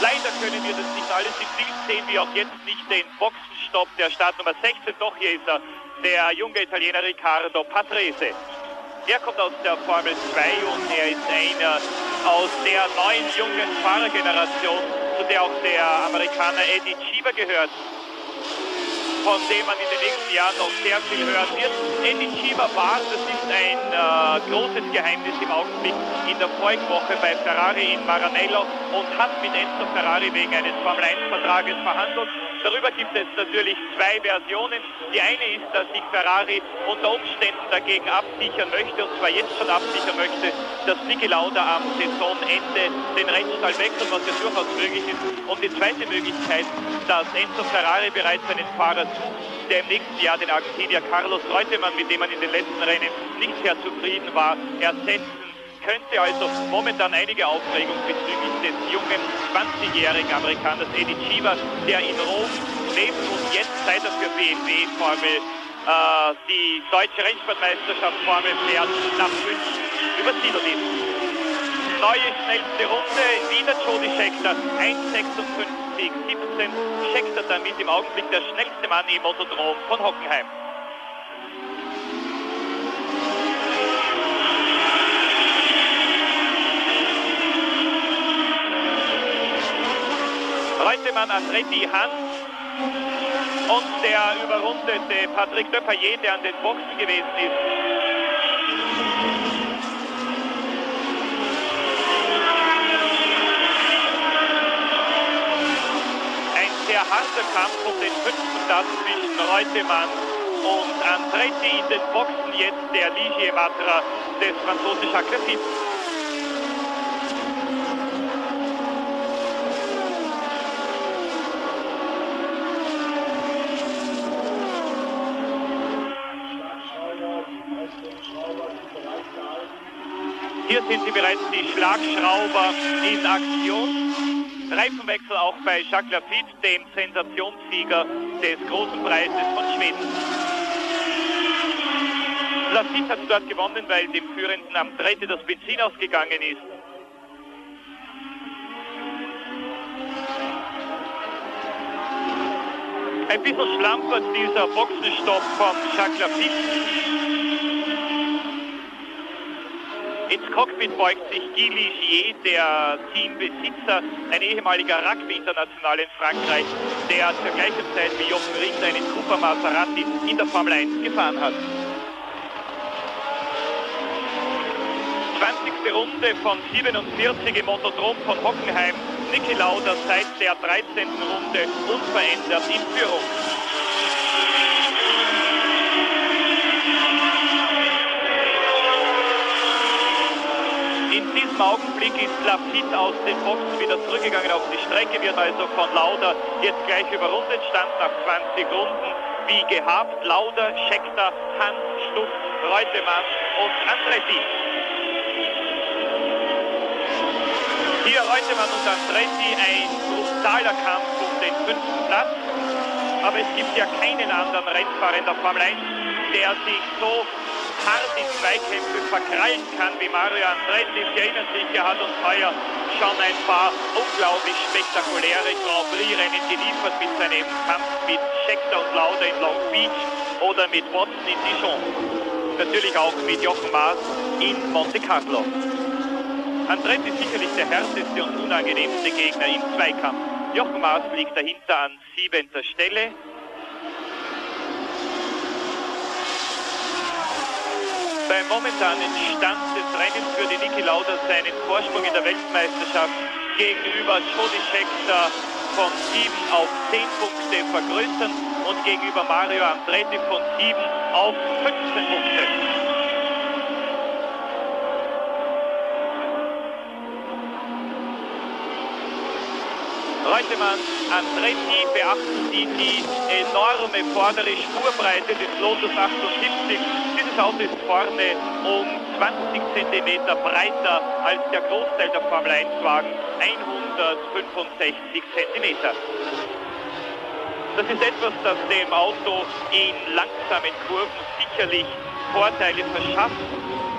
Leider können wir das nicht alles im Bild sehen, wie auch jetzt nicht den Boxenstopp der Startnummer 16. Doch hier ist er, der junge Italiener Riccardo Patrese. Er kommt aus der Formel 2 und er ist einer aus der neuen jungen Fahrergeneration, zu der auch der Amerikaner Eddie Cheever gehört, von dem man in den nächsten Jahren noch sehr viel hören wird. Eddie Cheever war, das ist ein großes Geheimnis im Augenblick, in der vorigen Woche bei Ferrari in Maranello und hat mit Enzo Ferrari wegen eines Formel-1-Vertrages verhandelt. Darüber gibt es natürlich 2 Versionen. Die eine ist, dass sich Ferrari unter Umständen dagegen absichern möchte, und zwar jetzt schon absichern möchte, dass Niki Lauda am Saisonende den Rennstall wechselt, was ja durchaus möglich ist. Und die zweite Möglichkeit, dass Enzo Ferrari bereits einen Fahrer sucht, der im nächsten Jahr den Argentinier Carlos Reutemann, mit dem man in den letzten Rennen nicht sehr zufrieden war, ersetzen könnte. Also momentan einige Aufregung bezüglich des jungen 20-jährigen Amerikaners Eddie Cheever, der in Rom lebt und jetzt, seit er für BMW Formel die deutsche Rennsportmeisterschaft Formel fährt, nach München übersiedelt ist. Neue schnellste Runde, wieder Jody Scheckter, 1,56,17. Scheckter damit im Augenblick der schnellste Mann im Motodrom von Hockenheim. Reutemann, Andretti, Hans und der überrundete Patrick Depailler, der an den Boxen gewesen ist. Ein sehr harter Kampf um den 5. Platz zwischen Reutemann und Andretti. In den Boxen jetzt der Ligier Matra des Franzosen Jacques Lapid. Hier sind sie bereits, die Schlagschrauber in Aktion. Reifenwechsel auch bei Jacques Lapid, dem Sensationssieger des Großen Preises von Schweden. Lapid hat dort gewonnen, weil dem Führenden am Andretti das Benzin ausgegangen ist. Ein bisschen schlampert dieser Boxenstopp von Jacques Lapid. Ins Cockpit beugt sich Guy Ligier, der Teambesitzer, ein ehemaliger Rugby-International in Frankreich, der zur gleichen Zeit wie Jochen Rindt einen Cooper Maserati in der Formel 1 gefahren hat. 20. Runde von 47 im Motodrom von Hockenheim. Niki Lauda seit der 13. Runde unverändert in Führung. In diesem Augenblick ist Lafitte aus den Boxen wieder zurückgegangen auf die Strecke, wird also von Lauda jetzt gleich überrundet, stand nach 20 Runden wie gehabt. Lauda, Scheckter, Hans, Stuck, Reutemann und Andretti. Hier Reutemann und Andretti, ein brutaler Kampf um den 5. Platz. Aber es gibt ja keinen anderen Rennfahrer in der Formel 1, der sich so hart in Zweikämpfe verkrallen kann wie Mario Andretti. Sie erinnern sich, er hat uns heuer schon ein paar unglaublich spektakuläre Grand Prix-Rennen geliefert mit seinem Kampf mit Scheckter und Lauda in Long Beach oder mit Watson in Dijon. Natürlich auch mit Jochen Maas in Monte Carlo. Andretti ist sicherlich der härteste und unangenehmste Gegner im Zweikampf. Jochen Maas liegt dahinter an 7. Stelle. Beim momentanen Stand des Rennens würde Niki Lauda seinen Vorsprung in der Weltmeisterschaft gegenüber Jody Scheckter von 7 auf 10 Punkte vergrößern und gegenüber Mario Andretti von 7 auf 15 Punkte. Reutemann, Andretti, beachten Sie die enorme vordere Spurbreite des Lotus 78. Dieses Auto ist vorne um 20 cm breiter als der Großteil der Formel 1 Wagen, 165 cm. Das ist etwas, das dem Auto in langsamen Kurven sicherlich Vorteile verschafft,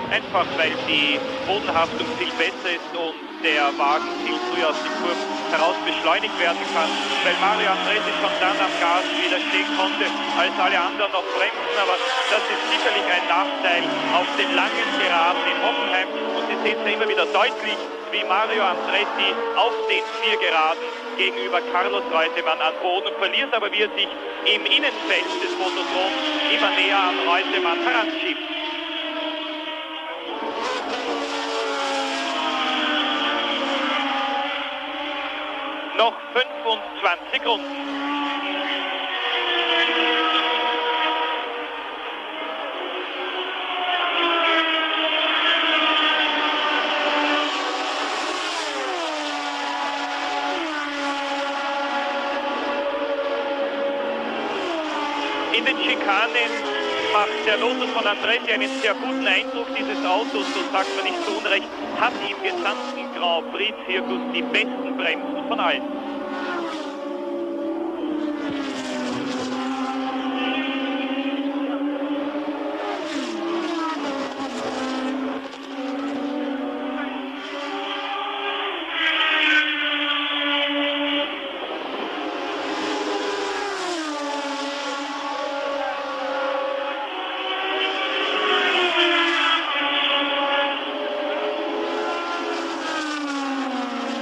einfach weil die Bodenhaftung viel besser ist und der Wagen viel früher aus den Kurven heraus beschleunigt werden kann, weil Mario Andretti schon dann am Gas wieder stehen konnte, als alle anderen noch bremsen, aber das ist sicherlich ein Nachteil auf den langen Geraden in Hockenheim und Sie sehen es ja immer wieder deutlich, wie Mario Andretti auf den 4 Geraden gegenüber Carlos Reutemann an Boden verliert, aber wie er sich im Innenfeld des Motodroms immer näher an Reutemann heranschiebt. Noch 25 Runden. In den Schikanen macht der Lotus von Andretti einen sehr guten Eindruck. Dieses Auto, so sagt man nicht zu Unrecht, hat im gesamten Grand Prix-Zirkus die besten Bremsen von allen.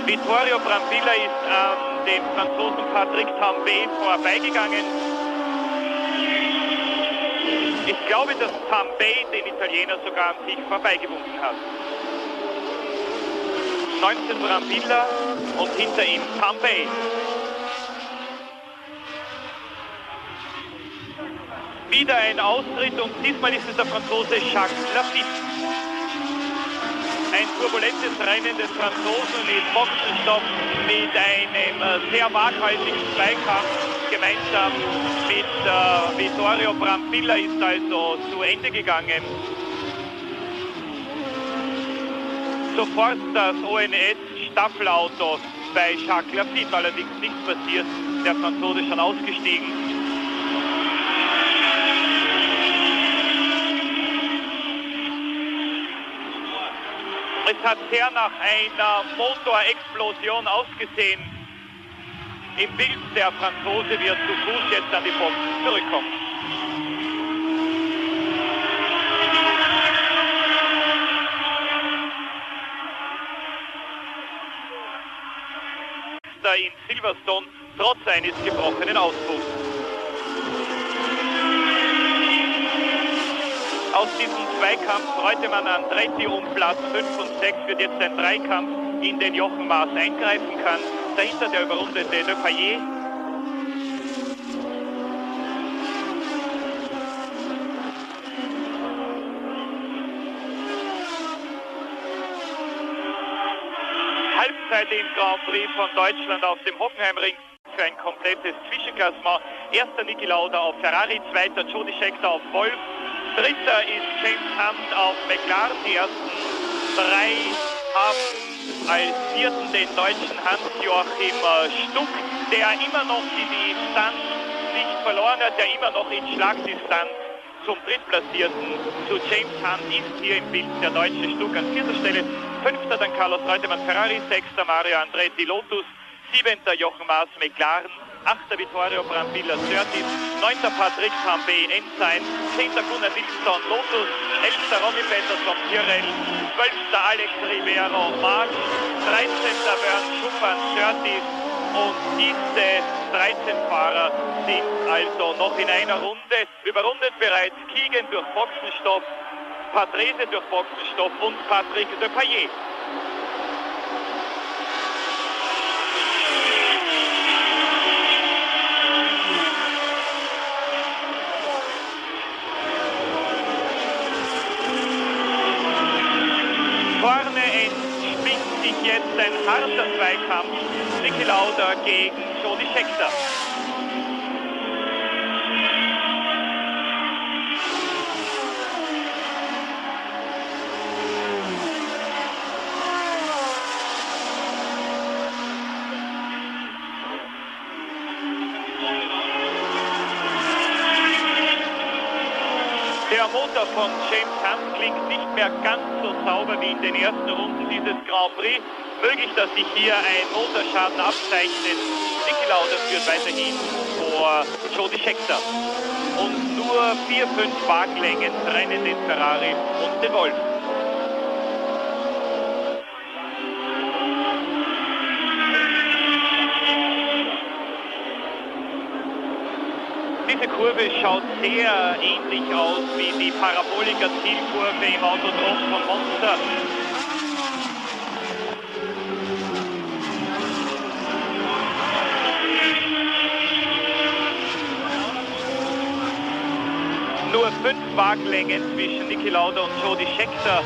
Vittorio Brambilla ist an dem Franzosen Patrick Tambay vorbeigegangen. Ich glaube, dass Tambay den Italiener sogar an sich vorbeigewunken hat. 19 Brambilla und hinter ihm Tambay. Wieder ein Austritt und diesmal ist es der Franzose Jacques Lafitte. Ein turbulentes Rennen des Franzosen mit Boxenstopp, mit einem sehr waghalsigen Zweikampf gemeinsam mit Vittorio Brambilla ist also zu Ende gegangen. Sofort das ONS-Staffelauto bei Jacques Lafitte, allerdings nichts passiert, der Franzose schon ausgestiegen. Es hat sehr nach einer Motorexplosion ausgesehen. Im Bild der Franzose wird zu Fuß jetzt an die Boxen zurückkommen. Da in Silverstone trotz eines gebrochenen Auspuffs. Aus diesem Zweikampf Reutemann Andretti um Platz 5 und 6 wird jetzt ein Dreikampf in den Jochen Maas eingreifen kann. Dahinter der überrundete Le Payet. Halbzeit im Grand Prix von Deutschland auf dem Hockenheimring für ein komplettes Zwischenklassement. Erster Niki Lauda auf Ferrari, zweiter Jody Scheckter auf Wolf, dritter ist James Hunt auf McLaren. Die ersten drei haben als vierten den deutschen Hans-Joachim Stuck, der immer noch die Distanz nicht verloren hat, der immer noch in Schlagdistanz zum Drittplatzierten zu James Hunt ist hier im Bild der deutsche Stuck an vierter Stelle. Fünfter dann Carlos Reutemann Ferrari, sechster Mario Andretti Lotus, siebenter Jochen Maas McLaren, achter Vittorio Brambilla Surtees, neunter Patrick Tambay Ensign, zehnter Gunnar Nilsson Lotus, elfter Ronnie Peterson Tyrrell, zwölfter Alex Ribeiro March, 13. Bernd Schuppern Surtees und diese 13 Fahrer sind also noch in einer Runde. Überrundet bereits Kigen durch Boxenstopp, Patrese durch Boxenstopp und Patrick Le Payet. Vorne entspinnt sich jetzt ein harter Zweikampf. Niki Lauda gegen Jody Scheckter. Der Motor von James Hunt klingt nicht mehr ganz so sauber wie in den ersten Runden dieses Grand Prix. Möglich, dass sich hier ein Motorschaden abzeichnet. Niki Lauda führt weiterhin vor Jody Scheckter. Und nur 4-5 Wagenlängen trennen den Ferrari und den Wolf. Diese Kurve schaut sehr ähnlich aus wie die Parabolika-Zielkurve im Autodrom von Monza. Nur 5 Wagenlängen zwischen Niki Lauda und Jody Scheckter.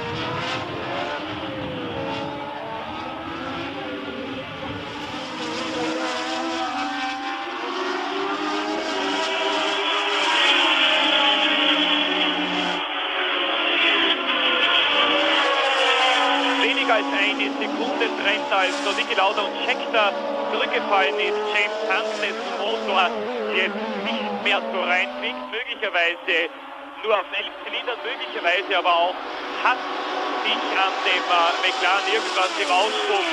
Als eine Sekunde trennt also Niki Lauda und Scheckter. Zurückgefallen ist James Hunt, dessen Motor jetzt nicht mehr so reinfliegt, möglicherweise nur auf 11 Zylindern, möglicherweise aber auch hat sich an dem McLaren irgendwas im Auspuff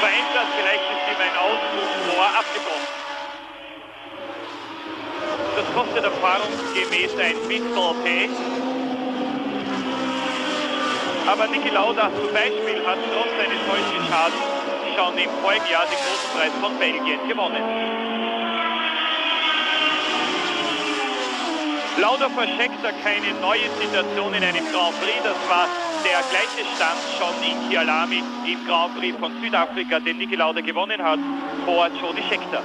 verändert, vielleicht ist ihm ein Auspuffrohr abgebrochen. Das kostet erfahrungsgemäß ein bisschen Pech. Aber Niki Lauda zum Beispiel hat trotz eines solchen Schadens schon im vorigen Jahr den großen Preis von Belgien gewonnen. Lauda vor Scheckter keine neue Situation in einem Grand Prix. Das war der gleiche Stand schon in Kyalami im Grand Prix von Südafrika, den Niki Lauda gewonnen hat vor Jody Scheckter.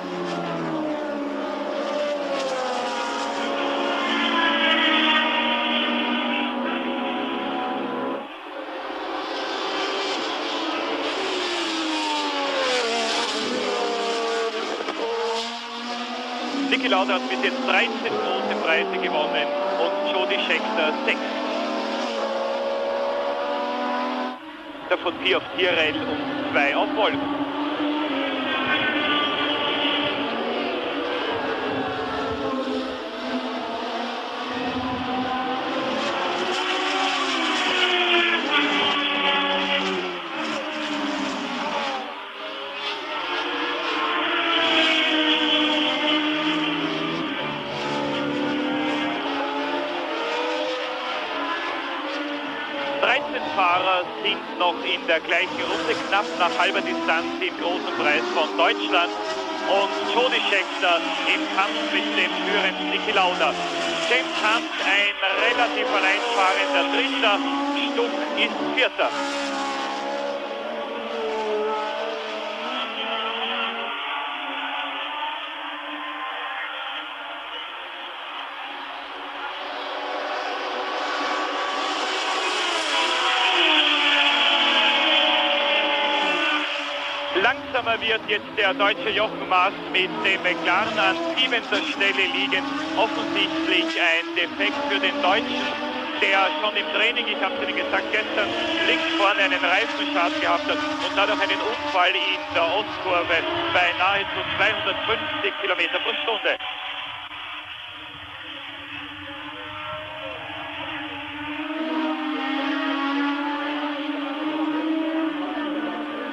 Niki Lauda hat bis jetzt 13 große Preise gewonnen und Jody Scheckter 6. Davon 4 auf Tyrrell und 2 auf Wolf. Fahrer sind noch in der gleichen Runde, knapp nach halber Distanz im großen Preis von Deutschland. Und Jody Scheckter im Kampf mit dem führenden Niki Lauda. James Hunt ein relativ alleinfahrender Dritter, Stuck ist Vierter. Langsamer wird jetzt der deutsche Jochen Maas mit dem McLaren an 7. Stelle liegen. Offensichtlich ein Defekt für den Deutschen, der schon im Training, ich habe es Ihnen gesagt, gestern links vorne einen Reifenschaden gehabt hat und dadurch einen Unfall in der Ostkurve bei nahezu 250 Kilometer pro Stunde.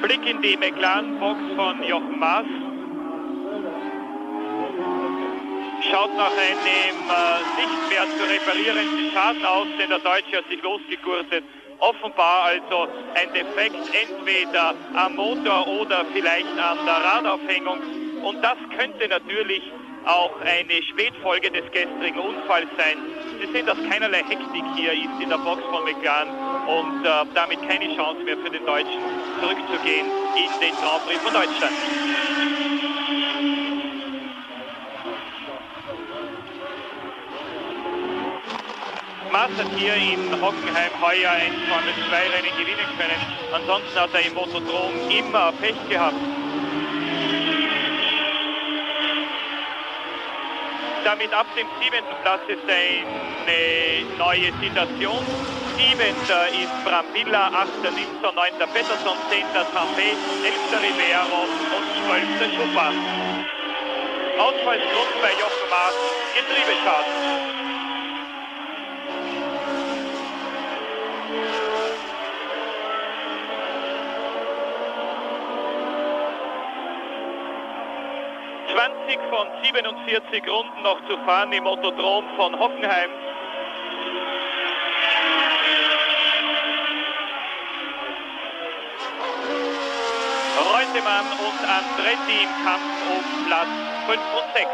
Blick in die McLaren-Box von Jochen Maas. Schaut nach einem nicht mehr zu reparierenden Schaden aus, denn der Deutsche hat sich losgegurtet. Offenbar also ein Defekt entweder am Motor oder vielleicht an der Radaufhängung. Und das könnte natürlich auch eine Spätfolge des gestrigen Unfalls sein. Sie sehen, dass keinerlei Hektik hier ist in der Box von McLaren und damit keine Chance mehr für den Deutschen zurückzugehen in den Grand Prix von Deutschland. Maas hat hier in Hockenheim heuer ein Formel-2-Rennen gewinnen können. Ansonsten hat er im Motodrom immer Pech gehabt. Damit ab dem 7. Platz ist eine neue Situation. 7. ist Brambilla, 8. Nilsson, 9. Pettersson, 10. Tambay, 11. Ribeiro und 12. Schuppan. Ausfallsgrund bei Jochen Maas, Getriebeschaden. Von 47 Runden noch zu fahren im Motodrom von Hockenheim. Reutemann und Andretti im Kampf um Platz 5 und 6.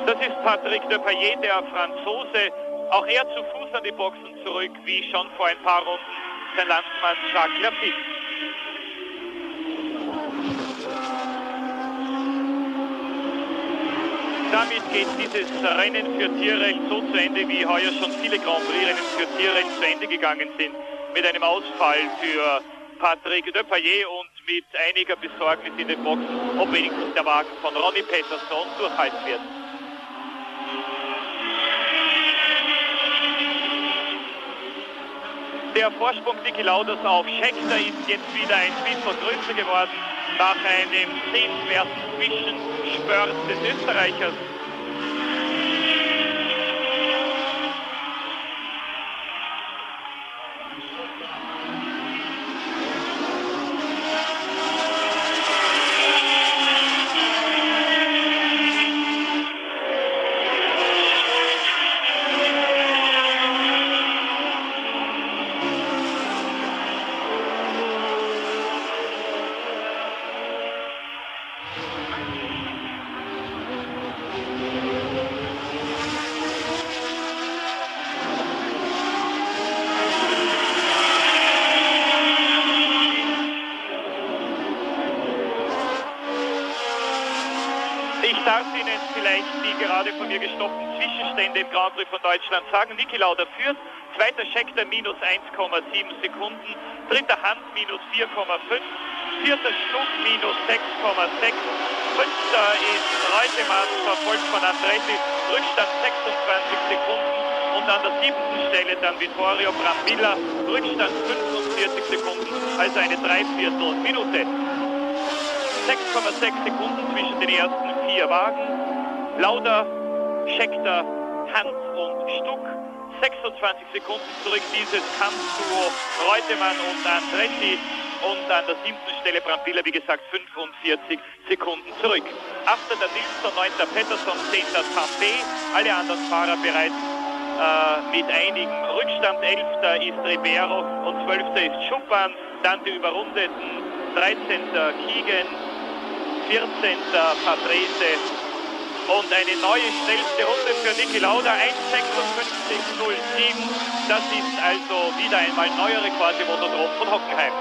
Das ist Patrick Depailler, der Franzose. Auch er zu Fuß an die Boxen zurück, wie schon vor ein paar Runden sein Landsmann Jacques Lafitte. Damit geht dieses Rennen für Tierrecht so zu Ende, wie heuer schon viele Grand Prix-Rennen für Tierrecht zu Ende gegangen sind. Mit einem Ausfall für Patrick Depailler und mit einiger Besorgnis in den Boxen, ob wenigstens der Wagen von Ronnie Peterson durchhalten wird. Der Vorsprung Niki Lauders auf Scheckter ist jetzt wieder ein bisschen größer geworden, nach einem sehenswerten Zwischenspurt des Österreichers. Ich darf Ihnen vielleicht die gerade von mir gestoppten Zwischenstände im Grand Prix von Deutschland sagen. Niki Lauda führt, zweiter Scheckter minus 1,7 Sekunden, dritter Hand minus 4,5, vierter Stuck minus 6,6, fünfter ist Reutemann, verfolgt von Andretti, Rückstand 26 Sekunden und an der 7. Stelle dann Vittorio Brambilla, Rückstand 45 Sekunden, also eine Dreiviertelminute. 6,6 Sekunden zwischen den ersten 4 Wagen. Lauda, Scheckter, Hand und Stuck 26 Sekunden zurück dieses Kampfduo Reutemann und Andretti. Und an der 7. Stelle Brambilla, wie gesagt, 45 Sekunden zurück. 8. der Nilsson, 9. Pettersson, 10. Tambay. Alle anderen Fahrer bereits mit einigem Rückstand. 11. ist Ribeiro und 12. ist Schuppan. Dann die Überrundeten, 13. Kiegen, 14. Patrese. Und eine neue schnellste Runde für Niki Lauda, 1:56:07. Das ist also wieder einmal neuer Rekord im Motodrom von Hockenheim.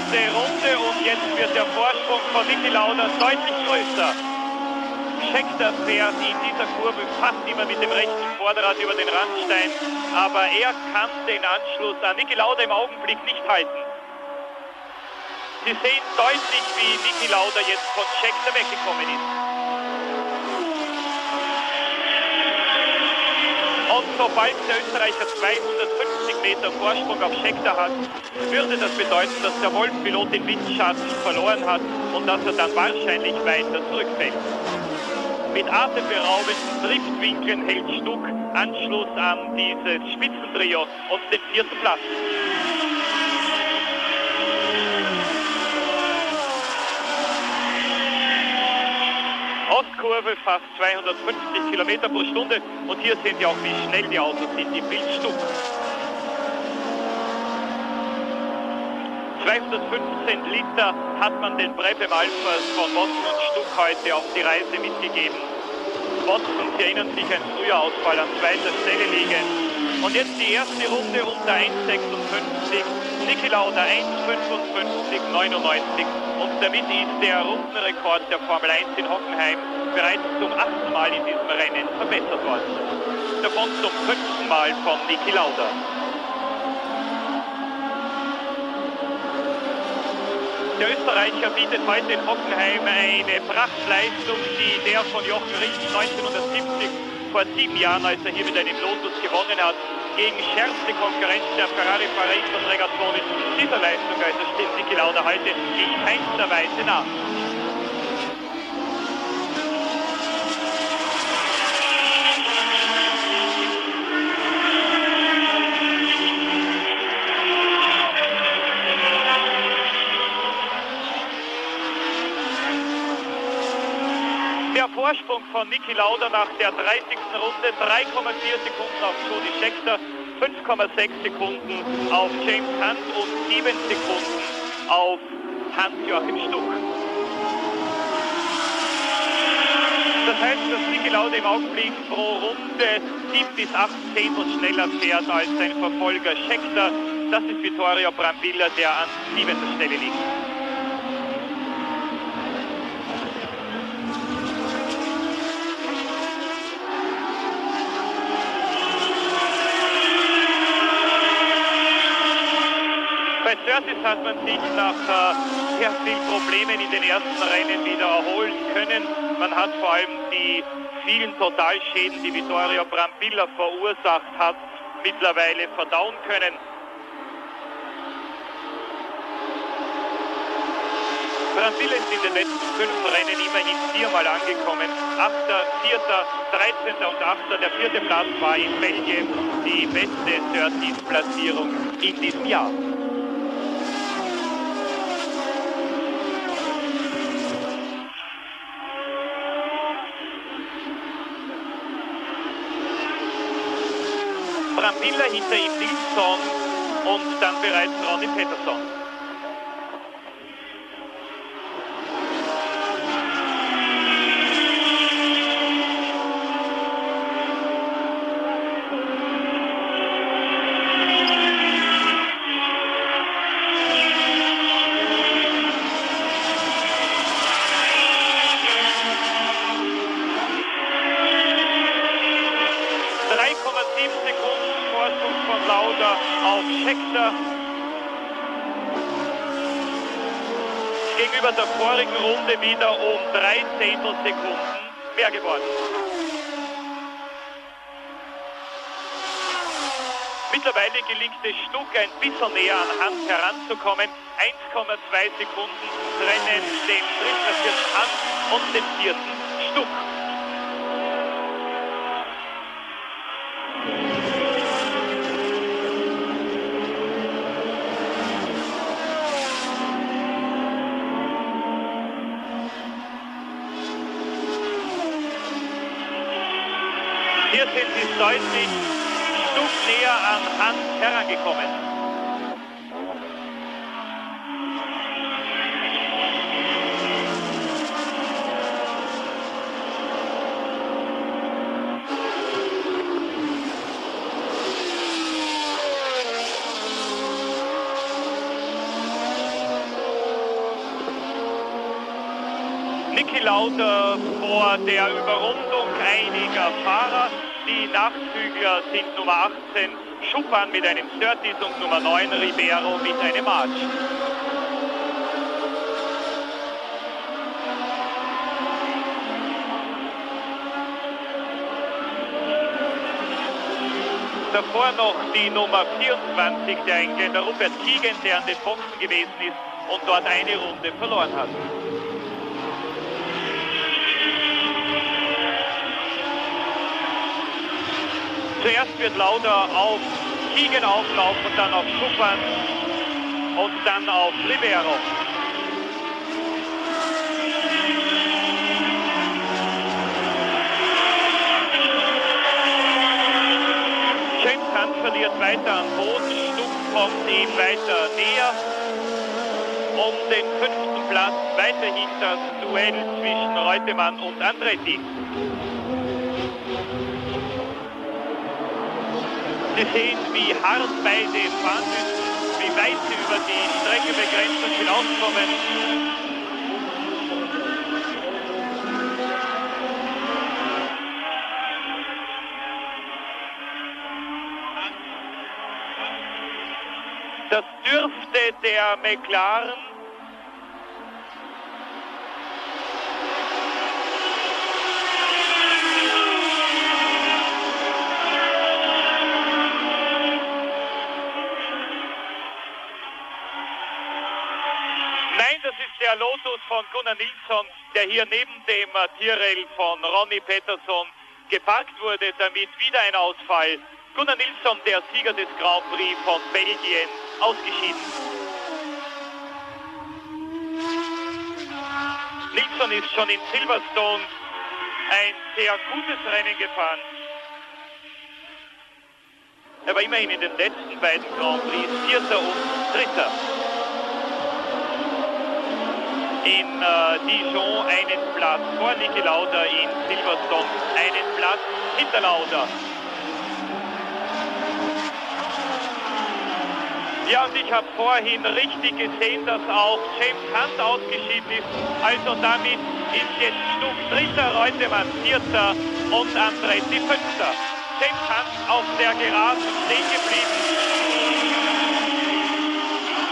Runde und jetzt wird der Vorsprung von Niki Lauda deutlich größer. Scheckter fährt in dieser Kurve fast immer mit dem rechten Vorderrad über den Randstein, aber er kann den Anschluss an Niki Lauda im Augenblick nicht halten. Sie sehen deutlich, wie Niki Lauda jetzt von Scheckter weggekommen ist. Und sobald der Österreicher 250 Meter Vorsprung auf Scheckter hat, würde das bedeuten, dass der Wolf-Pilot den Windschatten verloren hat und dass er dann wahrscheinlich weiter zurückfällt. Mit atemberaubenden Driftwinkeln hält Stuck Anschluss an dieses Spitzentrio und den 4. Platz. Ostkurve fast 250 Kilometer pro Stunde und hier sehen Sie auch, wie schnell die Autos sind im Bild Stuck. 215 Liter hat man den Brabham Alphas von Watson und Stuck heute auf die Reise mitgegeben. Watson, Sie erinnern sich, ein früher Ausfall an 2. Stelle liegen. Und jetzt die erste Runde unter 1:56. Niki Lauda 1:55:99. Und damit ist der Rundenrekord der Formel 1 in Hockenheim bereits zum 8. Mal in diesem Rennen verbessert worden. Davon zum 5. Mal von Niki Lauda. Der Österreicher bietet heute in Hockenheim eine Prachtleistung, die der von Jochen Rindt 1970 vor 7 Jahren, als er hier mit einem Lotus gewonnen hat, gegen schärfste Konkurrenz der Ferrari Paris und Regatoni. Dieser Leistung also steht Niki Lauda heute in keinster Weise nach. Der Vorsprung von Niki Lauda nach der 30. Runde, 3,4 Sekunden auf Jody Scheckter, 5,6 Sekunden auf James Hunt und 7 Sekunden auf Hans-Joachim Stuck. Das heißt, dass Niki Lauda im Augenblick pro Runde 7 bis 8 Zehntel schneller fährt als sein Verfolger Scheckter. Das ist Vittorio Brambilla, der an 7. Stelle liegt. Bei Surtees hat man sich nach sehr vielen Problemen in den ersten Rennen wieder erholen können. Man hat vor allem die vielen Totalschäden, die Vittorio Brambilla verursacht hat, mittlerweile verdauen können. Brambilla ist in den letzten 5 Rennen immerhin 4-mal angekommen. 8., 4., 13. und 8. Der 4. Platz war in Belgien die beste Surtees-Platzierung in diesem Jahr. Brambilla hinter ihm Nilsson und dann bereits Ronnie Peterson. Gegenüber der vorigen Runde wieder um 3 Zehntelsekunden. mehr geworden. Mittlerweile gelingt es Stuck ein bisschen näher an Hans heranzukommen. 1,2 Sekunden trennen den drittplatzierten Hans und den vierten Stuck. Hier sind sie deutlich Stuck näher an Hans herangekommen. Niki Lauda vor der Überrundung einiger Fahrer. Die Nachzügler sind Nummer 18 Schuppan mit einem Surtees und Nummer 9 Ribeiro mit einem March. Davor noch die Nummer 24 der Engländer Rupert Keegan, der an den Boxen gewesen ist und dort eine Runde verloren hat. Zuerst wird Lauda auf Keegan auflaufen, dann auf Schuppan und dann auf Ribeiro. James Hunt verliert weiter an Boden, Stuck kommt ihm weiter näher. Um den 5. Platz weiterhin das Duell zwischen Reutemann und Andretti. Sie sehen, wie hart beide fahren müssen, wie weit sie über die Streckenbegrenzung hinauskommen. Das dürfte der McLaren der Lotus von Gunnar Nilsson, der hier neben dem Tyrrell von Ronnie Peterson geparkt wurde, damit wieder ein Ausfall. Gunnar Nilsson, der Sieger des Grand Prix von Belgien, ausgeschieden. Nilsson ist schon in Silverstone ein sehr gutes Rennen gefahren. Er war immerhin in den letzten beiden Grand Prix Vierter und Dritter. In Dijon einen Platz vor Niki Lauda, in Silverstone einen Platz hinter Lauda. Ja, und ich habe vorhin richtig gesehen, dass auch James Hunt ausgeschieden ist. Also damit ist jetzt Stuck Dritter, Reutemann Vierter und Andretti Fünfter. James Hunt auf der Geraden stehen geblieben.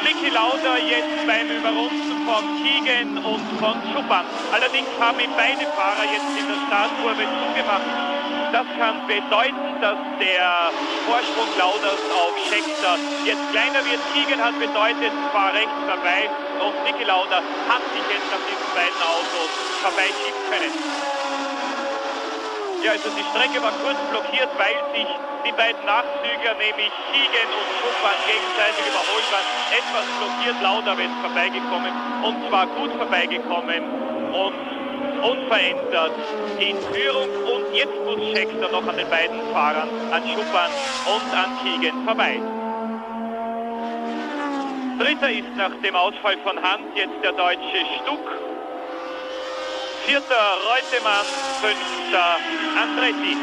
Niki Lauda jetzt beim Überrunden von Keegan und von Schuppan. Allerdings haben ihm beide Fahrer jetzt in der Startkurve zugemacht. Das kann bedeuten, dass der Vorsprung Laudas auf Scheckter jetzt kleiner wird. Keegan hat bedeutet, fahr rechts vorbei und Niki Lauda hat sich jetzt auf diesen beiden Autos vorbeischieben können. Ja, also die Strecke war kurz blockiert, weil sich die beiden Nachzügler, nämlich Keegan und Schuppan, gegenseitig überholt waren. Etwas blockiert, Lauda ist vorbeigekommen und zwar gut vorbeigekommen und unverändert in Führung. Und jetzt muss Scheckter noch an den beiden Fahrern, an Schuppan und an Keegan vorbei. Dritter ist nach dem Ausfall von Hunt jetzt der deutsche Stuck. Vierter Reutemann, fünfter Andretti.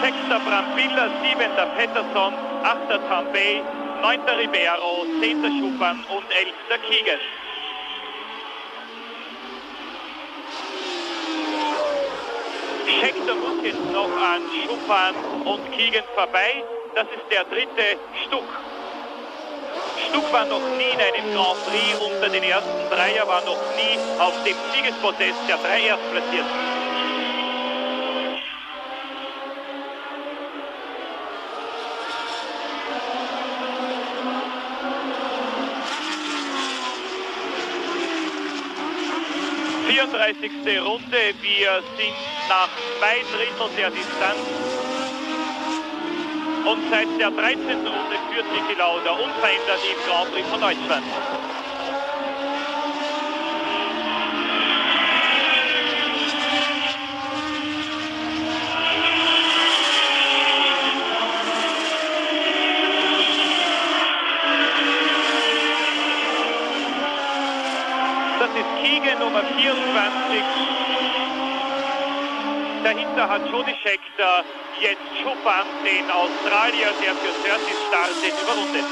Sechster Brambilla, siebenter Peterson, achter Tambay, neunter Ribeiro, zehnter Schuppan und elfter Keegan. Scheckter muss jetzt noch an Schuppan und Keegan vorbei. Das ist der dritte Stuck. Stuck war noch nie in einem Grand Prix unter den ersten drei, er war noch nie auf dem Siegespodest der drei Erstplatzierten. 34. Runde. Wir sind nach 2/3 der Distanz. Und seit der 13. Runde führt Niki Lauda unverändert im Grand Prix von Deutschland. Das ist Keegan Nummer 24. Dahinter hat Jody Scheckter jetzt Chopin, den Australier, der für Surtees startet, überrundet.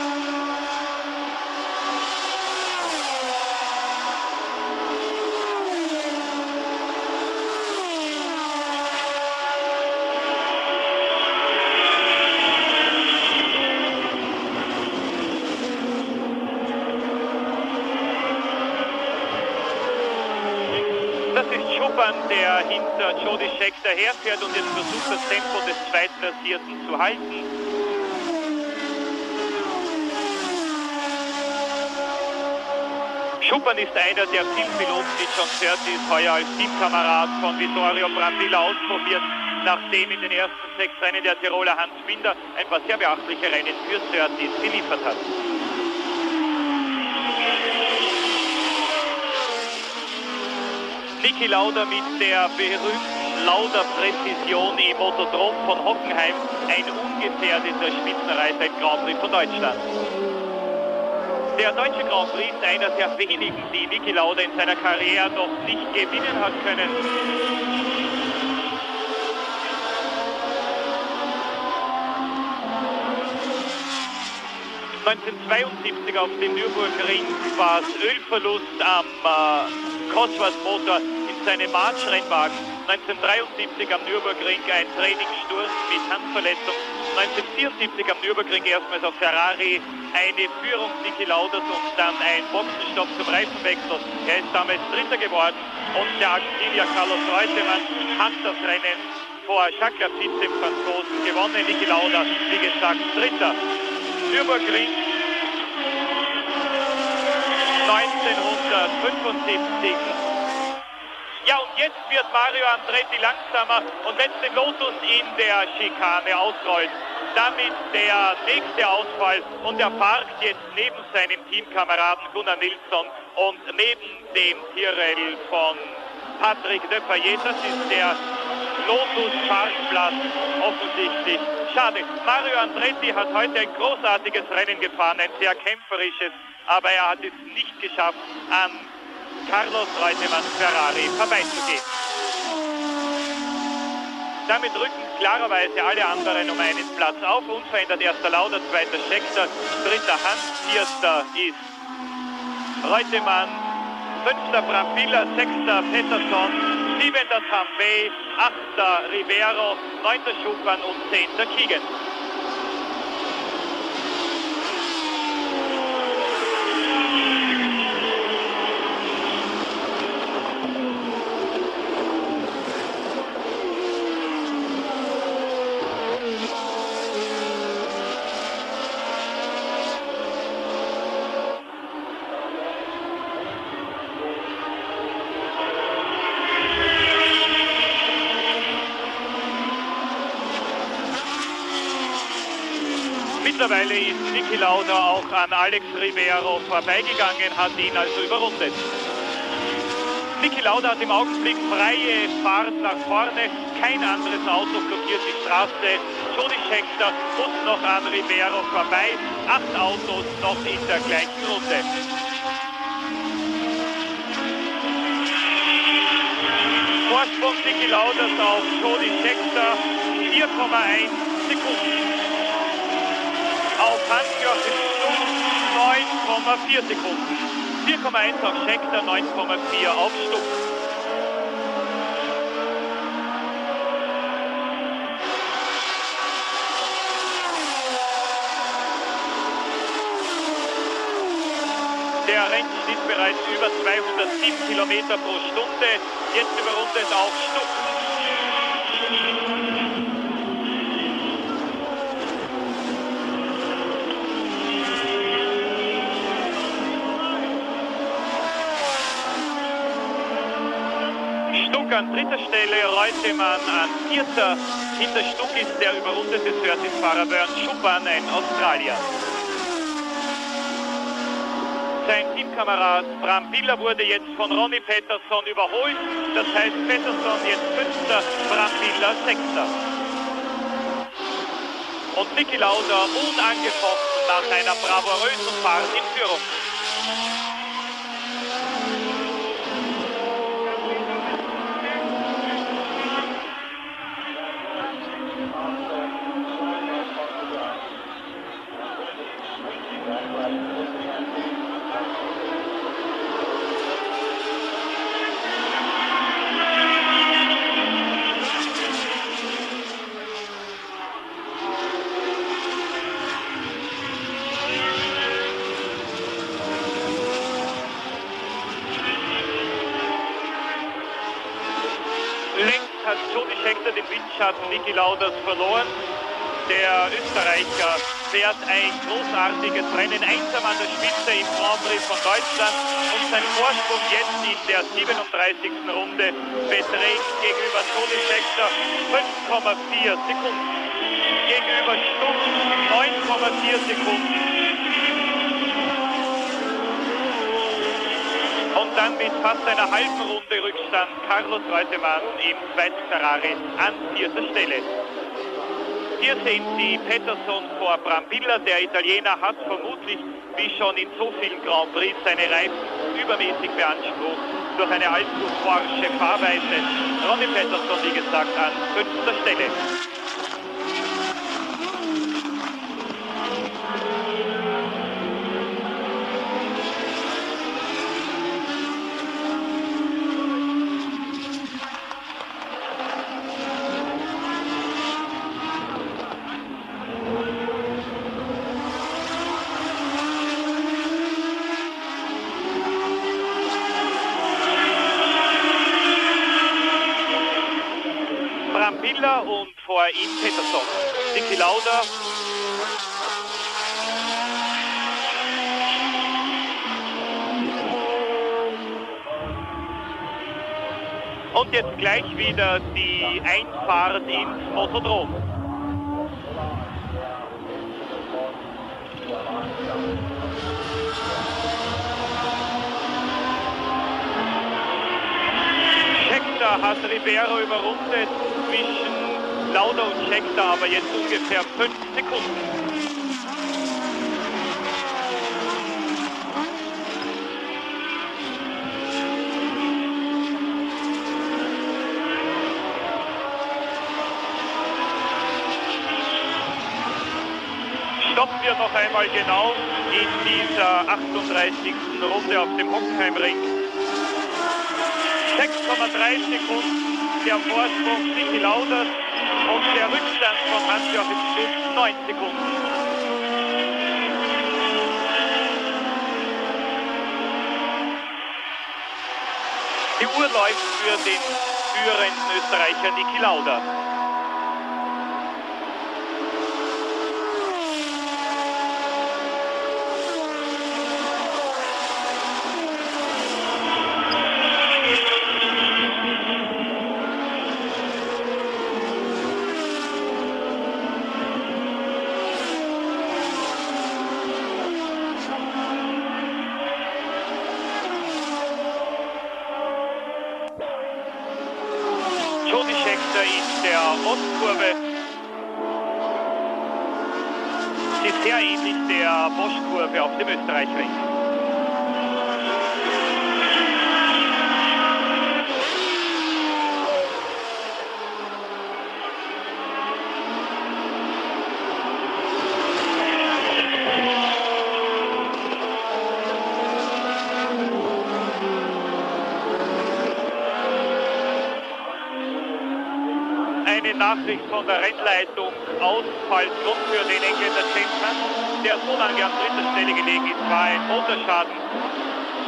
Das ist Chopin, der hinter Jody Scheckter herfährt und jetzt versucht, das Tempo des Zweitplatzierten zu halten. Chopin ist einer der vielen Piloten, die John Surtees heuer als Teamkamerad von Vittorio Brambilla ausprobiert, nachdem in den ersten 6 Rennen der Tiroler Hans Binder ein paar sehr beachtliche Rennen für Surtees geliefert hat. Niki Lauda mit der berühmten Lauda-Präzision im Motodrom von Hockenheim, ein ungefährdeter Spitzenreiter im Grand Prix von Deutschland. Der deutsche Grand Prix ist einer der wenigen, die Niki Lauda in seiner Karriere noch nicht gewinnen hat können. ...1972 auf dem Nürburgring war es Ölverlust am Cosworth-Motor in seinem March-Rennwagen. 1973 am Nürburgring ein Trainingssturz mit Handverletzung. 1974 am Nürburgring erstmals auf Ferrari eine Führung Niki Laudas und dann ein Boxenstopp zum Reifenwechsel. Er ist damals Dritter geworden und der Argentinier Carlos Reutemann hat das Rennen vor Jacques Lafitte, dem Franzosen, gewonnen. Niki Lauda, wie gesagt, Dritter. Nürburgring 1975. Ja, und jetzt wird Mario Andretti langsamer und lässt den Lotus in der Schikane ausrollen. Damit der nächste Ausfall und er parkt jetzt neben seinem Teamkameraden Gunnar Nilsson und neben dem Tyrrell von Patrick Depailler. Das ist der Lotus-Parkplatz offensichtlich. Schade, Mario Andretti hat heute ein großartiges Rennen gefahren, ein sehr kämpferisches, aber er hat es nicht geschafft, an Carlos Reutemanns Ferrari vorbeizugehen. Damit rücken klarerweise alle anderen um einen Platz auf. Unverändert erster Lauda, zweiter Scheckter, dritter Hans, vierter ist Reutemann, fünfter Brambilla, sechster Pettersson, siebenter Tambay, achter Ribeiro, neunter Chopin und zehnter Keegan. Mittlerweile ist Niki Lauda auch an Alex Ribeiro vorbeigegangen, hat ihn also überrundet. Niki Lauda hat im Augenblick freie Fahrt nach vorne, kein anderes Auto blockiert die Straße. Jody Scheckter muss noch an Ribeiro vorbei, 8 Autos noch in der gleichen Runde. Vorsprung Niki Laudas auf Jody Scheckter, 4,1 Sekunden. Auf Hans-Joachim Stuck 9,4 Sekunden. 4,1 auf Scheckter, 9,4 auf Stuck. Der Rennschnitt bereits über 207 Kilometer pro Stunde. Jetzt überrundet auch Stuck. Stuck an dritter Stelle, Reutemann an vierter. Hinter Stuck ist der überrundete Surtees-Fahrer Bernd Schuppan, ein Australier. Sein Teamkamerad Bram Biller wurde jetzt von Ronnie Peterson überholt. Das heißt, Peterson jetzt Fünfter, Bram Biller Sechster. Und Niki Lauda unangefochten nach einer bravourösen Fahrt in Führung. Längst hat Jody Scheckter den Windschatten Niki Laudas verloren. Der Österreicher fährt ein großartiges Rennen, einsam an der Spitze im Grand Prix von Deutschland, und sein Vorsprung jetzt in der 37. Runde beträgt gegenüber Jody Scheckter 5,4 Sekunden. Gegenüber Stuck 9,4 Sekunden. Und dann mit fast einer halben Runde Rückstand Carlos Reutemann im zweiten Ferrari an vierter Stelle. Hier sehen Sie Peterson vor Bram Biller. Der Italiener hat vermutlich, wie schon in so vielen Grand Prix, seine Reifen übermäßig beansprucht durch eine allzu forsche Fahrweise. Ronnie Peterson, wie gesagt, an fünfter Stelle. Biller und vor ihm Peterson. Niki Lauda. Und jetzt gleich wieder die Einfahrt ins Motodrom. Scheckter hat Ribeiro überrundet, zwischen Lauda und Scheckter aber jetzt ungefähr 5 Sekunden. Stoppen wir noch einmal genau in dieser 38. Runde auf dem Hockenheimring. 6,3 Sekunden der Vorsprung Niki Laudas und der Rückstand von Hans-Joachim Stuck 9 Sekunden. Die Uhr läuft für den führenden Österreicher Niki Lauda. Jody Scheckter in der Ostkurve. Sie ist sehr ähnlich der Bosch-Kurve auf dem Österreichring. Eine Nachricht von der Rennleitung: Ausfallgrund für den Engländer James Hunt, der so lange an dritter Stelle gelegen ist, war ein Motorschaden.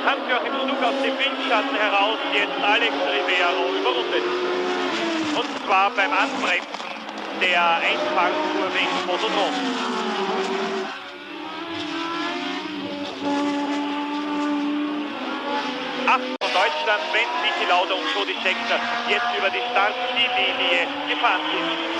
Hans-Joachim Stuck aus dem Windschatten heraus, jetzt Alex Ribeiro überrundet. Und zwar beim Anbremsen der Einfahrkurve ins Motodrom. Deutschland, wenn Niki Lauda und Jody Scheckter jetzt über die Startziellinie gefahren sind.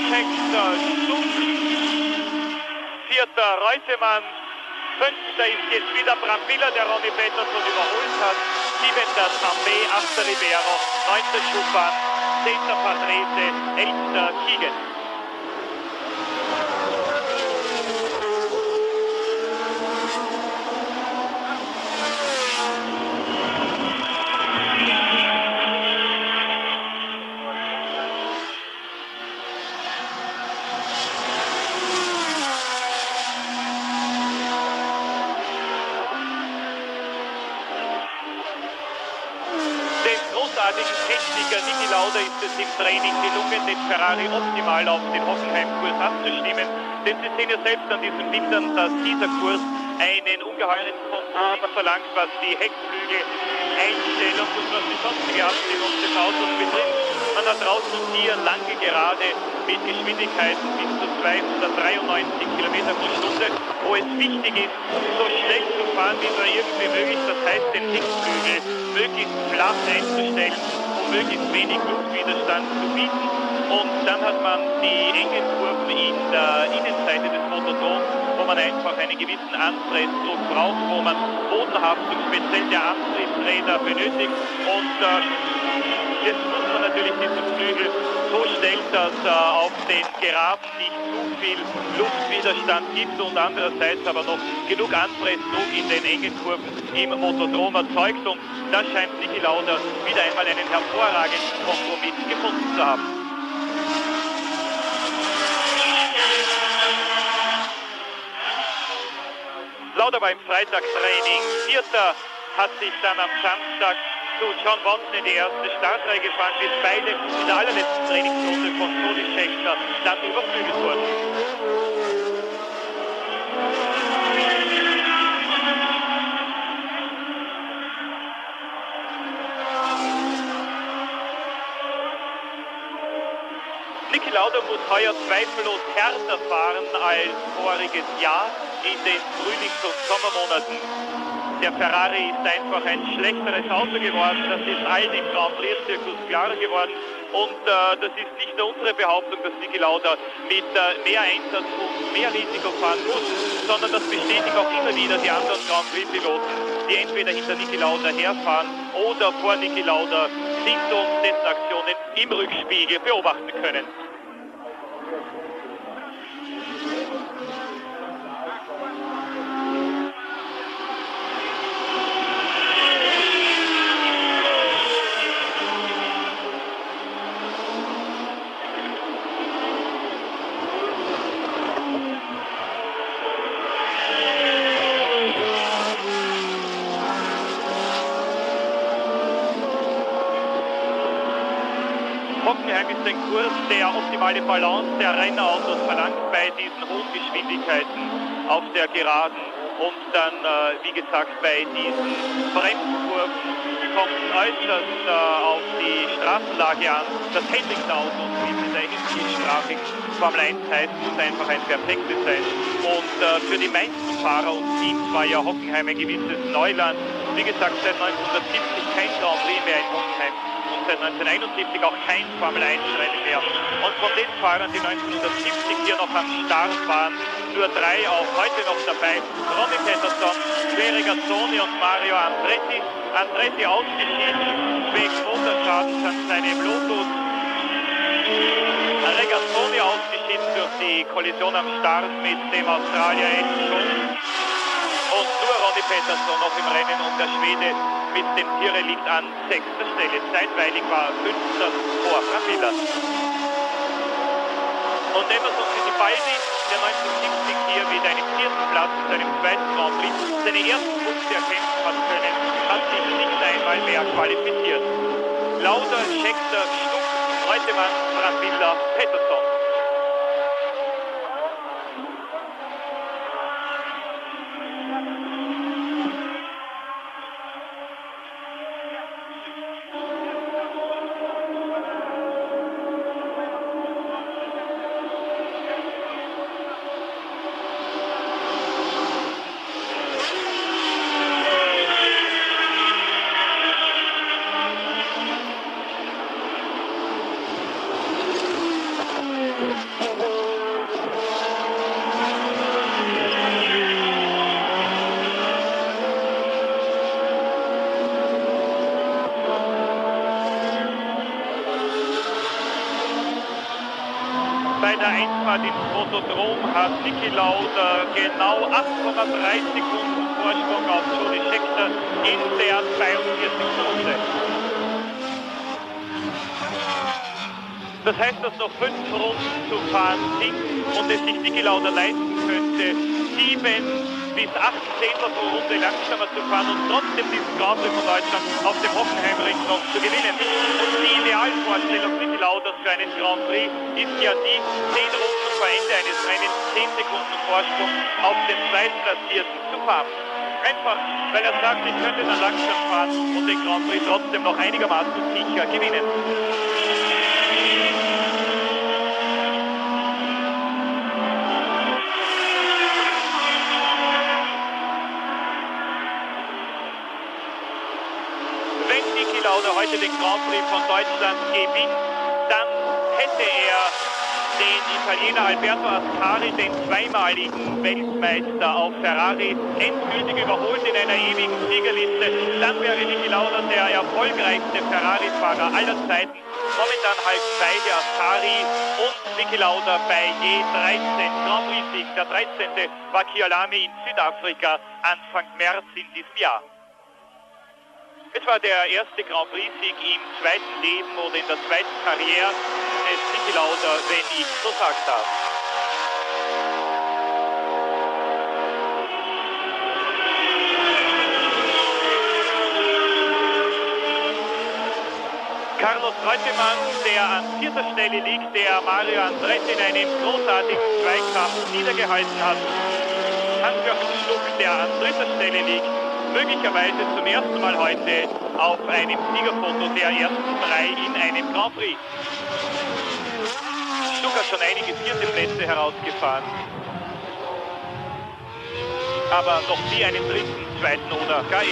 Scheckter, Stuck, vierter Reutemann, fünfter ist jetzt wieder Brambilla, der Ronnie Peterson überholt hat, siebenter Tambay, achter Ribeiro, neunter Schuppan, zehnter Padrese, elfter Kiegen. Techniker Niki Lauda ist es im Training gelungen, den Ferrari optimal auf den Hockenheim-Kurs abzustimmen. Denn Sie sehen ja selbst an diesen Bildern, dass dieser Kurs einen ungeheuren Komfort verlangt, was die Heckflügel, Einstellung und was die sonstige Abstimmung des Autos betrifft. Man hat draußen hier lange Gerade mit Geschwindigkeiten bis zu 293 Kilometer pro Stunde, wo es wichtig ist, so schnell zu fahren, wie nur irgendwie möglich. Das heißt, den Heckflügel möglichst flach einzustellen, um möglichst wenig Luftwiderstand zu bieten. Und dann hat man die engen Kurven in der Innenseite des Motordroms, wo man einfach einen gewissen Anpressdruck braucht, wo man Bodenhaftung speziell der Antriebsräder benötigt. Und jetzt muss man natürlich diesen Flügel so stellen, dass auf den Geraden nicht zu viel Luftwiderstand gibt und andererseits aber noch genug Anpressdruck in den engen Kurven im Motordrom erzeugt. Und da scheint Niki Lauda wieder einmal einen hervorragenden Kompromiss gefunden zu haben. Lauda war im Freitagstraining Vierter, hat sich dann am Samstag zu John Watson in die erste Startreihe gefahren, bis beide in der allerletzten Trainingsrunde von Jody Scheckter dann überflügelt wurden. Niki Lauda muss heuer zweifellos härter fahren als voriges Jahr in den Frühlings- und Sommermonaten. Der Ferrari ist einfach ein schlechteres Auto geworden, das ist allen im Grand Prix-Zirkus klar geworden. Und das ist nicht nur unsere Behauptung, dass Niki Lauda mit mehr Einsatz und mehr Risiko fahren muss, sondern das bestätigen auch immer wieder die anderen Grand Prix-Piloten, die entweder hinter Niki Lauda herfahren oder vor Niki Lauda sind und dessen Aktionen im Rückspiegel beobachten können. Hockenheim ist ein Kurs, der optimale Balance der Rennautos verlangt bei diesen hohen Geschwindigkeiten auf der Geraden und dann, wie gesagt, bei diesen Bremskurven kommt äußerst auf die Straßenlage an. Das Handling der Autos, wie es in der englischsprachigen Formel 1 heißt, muss einfach ein perfektes sein. Und für die meisten Fahrer und Teams war ja Hockenheim ein gewisses Neuland. Wie gesagt, seit 1970 kein Grand Prix mehr in Hockenheim. Seit 1971 auch kein Formel-1-Rennen mehr. Und von den Fahrern, die 1970 hier noch am Start waren, nur 3 auch heute noch dabei. Ronnie Peterson, Clay Regazzoni und Mario Andretti. Andretti ausgeschieden wegen Motorschadens an seinem Lotus. Regazzoni ausgeschieden durch die Kollision am Start mit dem Australier Ed Jones. Und nur Ronnie Peterson noch im Rennen und der Schwede mit dem Tiere liegt an 6. Stelle. Zeitweilig war 5. vor Brambilla. Und Emerson Fittipaldi, der 1970 hier mit einem 4. Platz in seinem 2. Grand Prix seine ersten Punkte erkämpfen hat können, hat sich nicht einmal mehr qualifiziert. Lauda, Scheckter, Stuck, Reutemann, Brambilla, Peterson. Bei der Einfahrt ins Photodrom hat Niki Lauda genau 8,3 Sekunden Vorsprung auf Jody Scheckter in der 42. Runde. Das heißt, dass noch 5 Runden zu fahren sind und es sich Niki Lauda leisten könnte, 7 bis 8 Zehntel pro Runde langsamer zu fahren und trotzdem diesen Grand Prix von Deutschland auf dem Hockenheimring noch zu gewinnen. Und die Idealvorstellung Niki Laudas für einen Grand Prix ist ja die, 10 Runden vor Ende eines Rennens 10 Sekunden Vorsprung auf den Zweitplatzierten zu fahren. Einfach, weil er sagt, ich könnte dann langsam fahren und den Grand Prix trotzdem noch einigermaßen sicher gewinnen. Lauda heute den Grand Prix von Deutschland gewinnt, dann hätte er den Italiener Alberto Ascari, den zweimaligen Weltmeister auf Ferrari, endgültig überholt in einer ewigen Siegerliste. Dann wäre Niki Lauda der erfolgreichste Ferrari-Fahrer aller Zeiten. Momentan halb beide, Ascari und Niki Lauda, bei je 13 Grand Prix-Siegen. Der 13. war Kyalami in Südafrika Anfang März in diesem Jahr. Es war der erste Grand Prix-Sieg im zweiten Leben oder in der zweiten Karriere des Niki Lauda, wenn ich so sagen darf. Carlos Reutemann, der an 4. Stelle liegt, der Mario Andretti in einem großartigen Zweikampf niedergehalten hat. Hans-Joachim Stuck, der an 3. Stelle liegt, möglicherweise zum ersten Mal heute auf einem Siegerfoto der ersten 3 in einem Grand Prix. Stuck hat schon einige 4. Plätze herausgefahren, aber noch nie einen 3., 2. oder gar 1.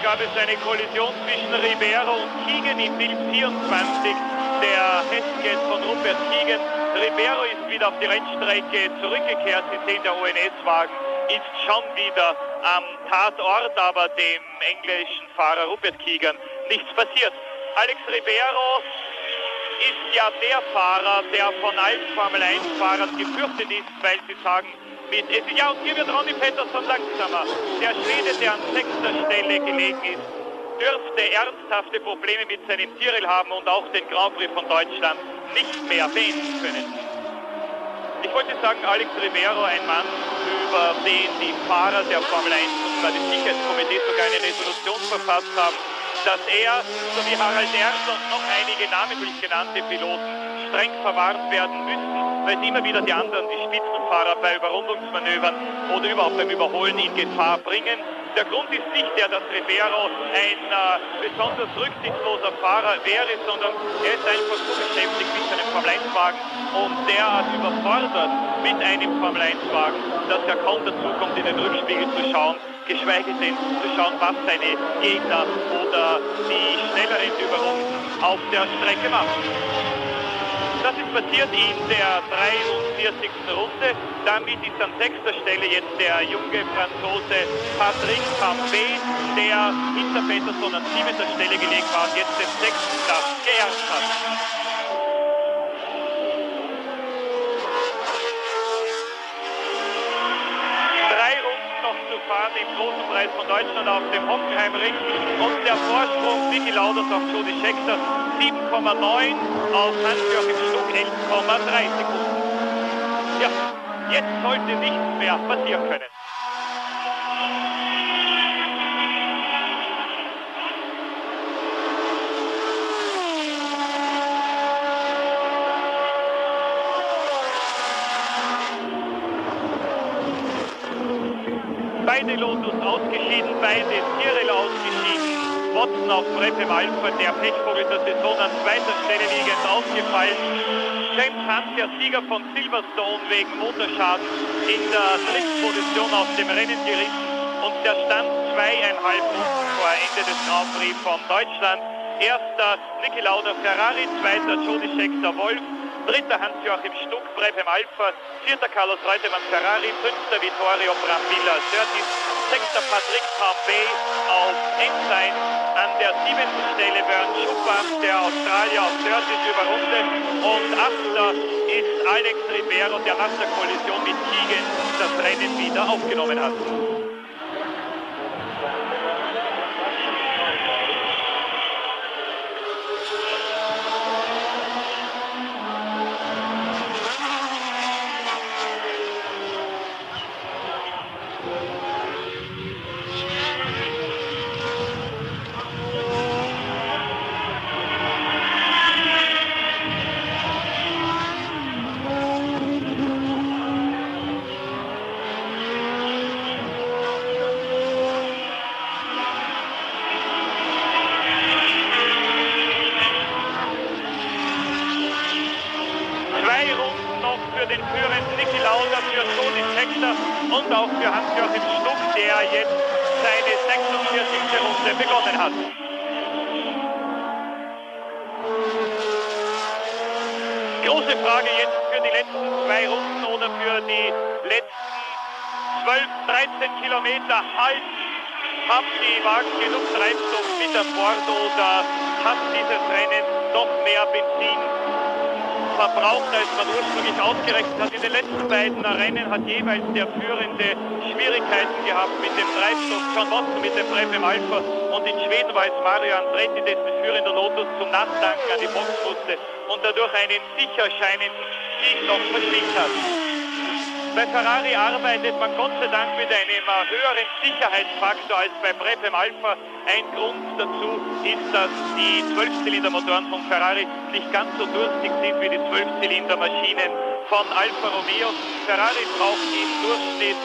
Gab es eine Kollision zwischen Ribeiro und Keegan in Bild 24. Der Hessget von Rupert Keegan. Ribeiro ist wieder auf die Rennstrecke zurückgekehrt. Sie sehen, der ONS-Wagen ist schon wieder am Tatort, aber dem englischen Fahrer Rupert Keegan nichts passiert. Alex Ribeiro ist ja der Fahrer, der von allen Formel-1-Fahrern gefürchtet ist, weil sie sagen, ja, und hier wird Ronnie Peterson langsamer. Der Schwede, der an 6. Stelle gelegen ist, dürfte ernsthafte Probleme mit seinem Tyrrell haben und auch den Grand Prix von Deutschland nicht mehr beenden können. Ich wollte sagen, Alex Ribeiro, ein Mann, über den die Fahrer der Formel 1 und bei den Sicherheitskomitees sogar eine Resolution verfasst haben, dass er, so wie Harald Ernst und noch einige namentlich genannte Piloten, streng verwarnt werden müssen, weil sie immer wieder die anderen, die Spitzenfahrer bei Überrundungsmanövern oder überhaupt beim Überholen in Gefahr bringen. Der Grund ist nicht der, dass Ribeiro ein besonders rücksichtsloser Fahrer wäre, sondern er ist einfach so beschäftigt mit seinem Formel-1-Wagen und derart überfordert mit einem Formel-1-Wagen, dass er kaum dazu kommt, in den Rückspiegel zu schauen, geschweige denn zu schauen, was seine Gegner oder die schnelleren Überrunden auf der Strecke machen. Das ist passiert in der 43. Runde. Damit ist an 6. Stelle jetzt der junge Franzose Patrick Tambay, der hinter Peterson an 7. Stelle gelegen war und jetzt den 6. Platz geerbt hat. Zu fahren im großen Preis von Deutschland auf dem Hockenheimring und der Vorsprung Niki Laudas auf Jody Scheckter 7,9, auf Hans-Joachim Stuck 11,3 Sekunden. Ja, jetzt sollte nichts mehr passieren können. Beide Lotus ausgeschieden, beide Tyrrell ausgeschieden. Watson auf Brephem Alpha, der Pechvogel der Saison, an zweiter Stelle liegend ausgefallen. James Hunt, der Sieger von Silverstone, wegen Motorschaden in der dritten Position aus dem Rennen gerissen. Und der stand 2,5 Runden vor Ende des Grand Prix von Deutschland. Erster Niki Lauda Ferrari, zweiter Jody Scheckter Wolf, dritter Hans-Joachim Stuck Brephem Alpha, vierter Carlos Reutemann Ferrari, fünfter Vittorio Brambilla Surtees, sechster Patrick Tambay auf Ensign, an der siebten Stelle Bernd Schuppach, der Australier auf Surtees überrundet, und achter ist Alex Ribeiro, der nach der Kollision mit Keegan das Rennen wieder aufgenommen hat. Den führenden Niki Lauda, für Jody Scheckter und auch für Hans-Joachim Stuck, der jetzt seine 46. Runde begonnen hat. Große Frage jetzt für die letzten 2 Runden oder für die letzten 12, 13 Kilometer. Haben die Wagen genug Treibstoff mit an Bord oder hat dieses Rennen doch mehr Benzin verbraucht, als man ursprünglich ausgerechnet hat? In den letzten beiden Rennen hat jeweils der Führende Schwierigkeiten gehabt mit dem Treibstoff. John Watson mit dem Brephem Alpha, und in Schweden war es Mario Andretti, dessen führender Lotus zum Nachtanken an die Box musste und dadurch einen sicher scheinenden Sieg noch verschlingt hat. Bei Ferrari arbeitet man Gott sei Dank mit einem höheren Sicherheitsfaktor als bei Brephem Alpha. Ein Grund dazu ist, dass die 12-Zylinder-Motoren von Ferrari nicht ganz so durstig sind wie die 12-Zylinder-Maschinen von Alfa Romeo. Ferrari braucht im Durchschnitt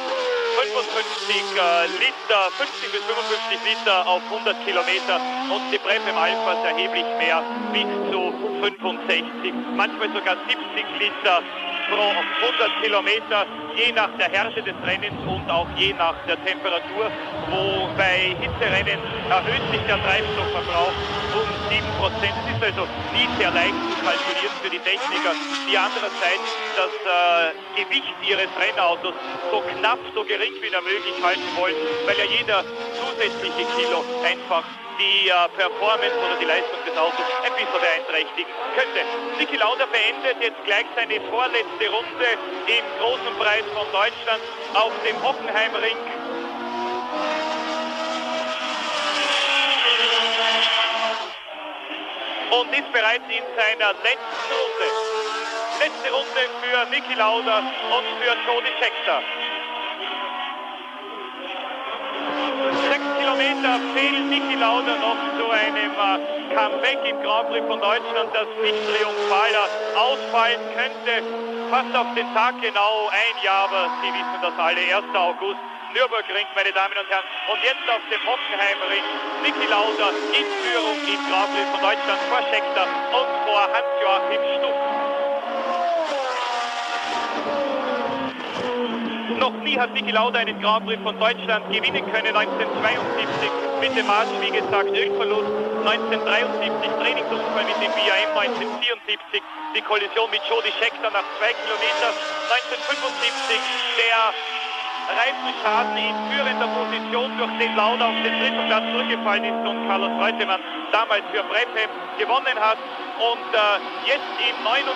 50 bis 55 Liter auf 100 Kilometer und die Brephem Alphas erheblich mehr, bis zu 65, manchmal sogar 70 Liter pro 100 Kilometer, je nach der Härte des Rennens und auch je nach der Temperatur, wo bei Hitzerennen erhöht sich der Treibstoffverbrauch um 7%. Es ist also nie sehr leicht zu kalkulieren für die Techniker, die andererseits das Gewicht ihres Rennautos so knapp, so gering wie möglich halten wollen, weil ja jeder zusätzliche Kilo einfach die Performance oder die Leistung des Autos ein bisschen beeinträchtigen könnte. Niki Lauda beendet jetzt gleich seine vorletzte Runde im Großen Preis von Deutschland auf dem Hockenheimring. Und ist bereits in seiner letzten Runde. Letzte Runde für Niki Lauda und für Jody Scheckter. 6 Kilometer fehlen Niki Lauda noch zu einem Comeback im Grand Prix von Deutschland, das nicht triumphaler ausfallen könnte. Fast auf den Tag genau ein Jahr, aber Sie wissen das alle, 1. August, Nürburgring, meine Damen und Herren. Und jetzt auf dem Hockenheimring Niki Lauda in Führung im Grand Prix von Deutschland vor Scheckter und vor Hans-Joachim Stuck. Noch nie hat Niki Lauda einen Grand Prix von Deutschland gewinnen können. 1972 mit dem Marsch, wie gesagt, Ölverlust. 1973 Trainingsunfall mit dem BAM. 1974 die Kollision mit Jody Scheckter nach 2 Kilometern. 1975 der Reifenschaden in führender Position, durch den Lauda auf den dritten Platz zurückgefallen ist und Carlos Reutemann damals für Brephem gewonnen hat. Und jetzt im 39.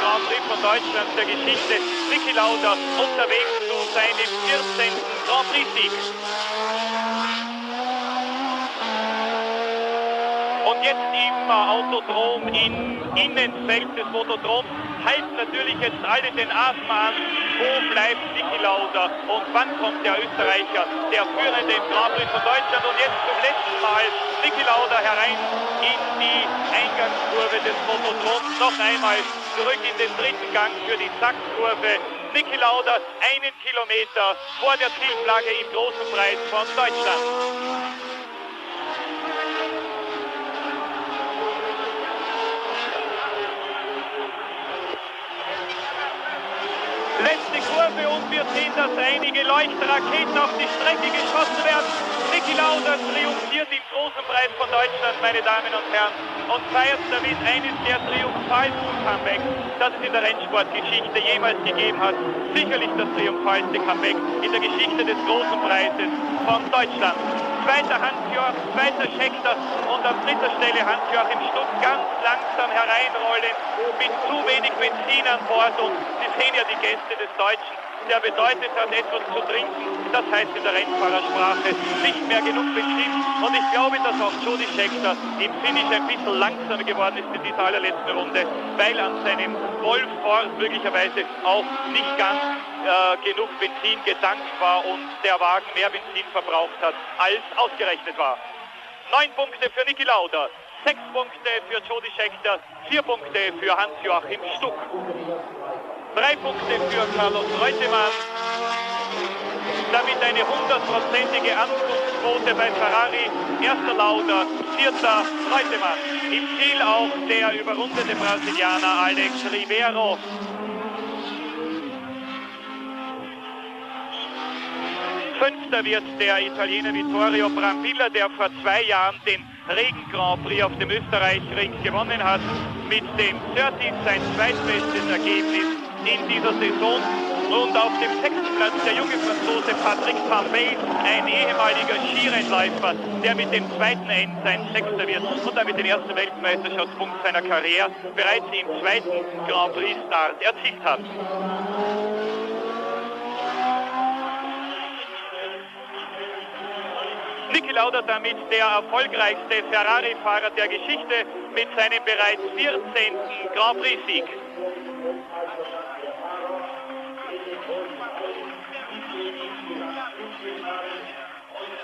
Grand Prix von Deutschland der Geschichte Niki Lauda unterwegs zu seinem 14. Grand Prix-Sieg. Und jetzt im Autodrom, im Innenfeld des Motodroms, halten natürlich jetzt alle den Atem an. Wo bleibt Niki Lauda und wann kommt der Österreicher, der Führende im Grand Prix von Deutschland? Und jetzt zum letzten Mal Niki Lauda herein in die Eingangskurve des Motodroms. Noch einmal zurück in den dritten Gang für die Zackkurve. Niki Lauda 1 Kilometer vor der Zielflagge im großen Preis von Deutschland. Letzte Kurve und wir sehen, dass einige Leuchtraketen auf die Strecke geschossen werden. Niki Lauda triumphiert im großen Preis von Deutschland, meine Damen und Herren, und feiert damit eines der triumphalsten Comebacks, das es in der Rennsportgeschichte jemals gegeben hat. Sicherlich das triumphalste Comeback in der Geschichte des großen Preises von Deutschland. Zweiter Hans-Joachim, zweiter Scheckter und auf dritter Stelle Hans-Joachim Stuck ganz langsam hereinrollen mit zu wenig Benzin an Bord. Und Sie sehen ja die Gäste des Deutschen, der bedeutet hat, etwas zu trinken. Das heißt in der Rennfahrersprache nicht mehr genug Benzin. Und ich glaube, dass auch Jody Scheckter im Finish ein bisschen langsamer geworden ist in dieser allerletzten Runde, weil an seinem Wolf Force möglicherweise auch nicht ganz genug Benzin getankt war und der Wagen mehr Benzin verbraucht hat, als ausgerechnet war. 9 Punkte für Niki Lauda, 6 Punkte für Jody Scheckter, 4 Punkte für Hans-Joachim Stuck. 3 Punkte für Carlos Reutemann. Damit eine 100%ige Ankunftsquote bei Ferrari. Erster Lauda, vierter Reutemann. Im Ziel auch der überrundete Brasilianer Alex Ribeiro. Fünfter wird der Italiener Vittorio Brambilla, der vor 2 Jahren den Regen Grand Prix auf dem Österreich-Ring gewonnen hat. Mit dem 30 sein zweitbestes Ergebnis in dieser Saison. Und auf dem 6. Platz der junge Franzose Patrick Tambay, ein ehemaliger Skirennläufer, der mit dem 2. N sein 6. wird und damit den ersten Weltmeisterschaftspunkt seiner Karriere bereits im 2. Grand Prix Start erzielt hat. Niki Lauda damit der erfolgreichste Ferrari-Fahrer der Geschichte mit seinem bereits 14. Grand Prix-Sieg.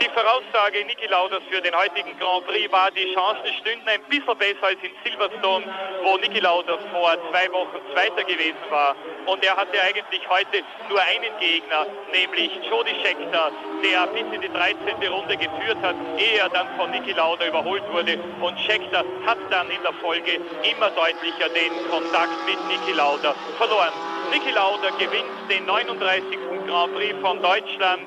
Die Voraussage Niki Laudas für den heutigen Grand Prix war, die Chancen stünden ein bisschen besser als in Silverstone, wo Niki Lauda vor 2 Wochen Zweiter gewesen war. Und er hatte eigentlich heute nur einen Gegner, nämlich Jody Scheckter, der bis in die 13. Runde geführt hat, ehe er dann von Niki Lauda überholt wurde. Und Scheckter hat dann in der Folge immer deutlicher den Kontakt mit Niki Lauda verloren. Niki Lauda gewinnt den 39. Grand Prix von Deutschland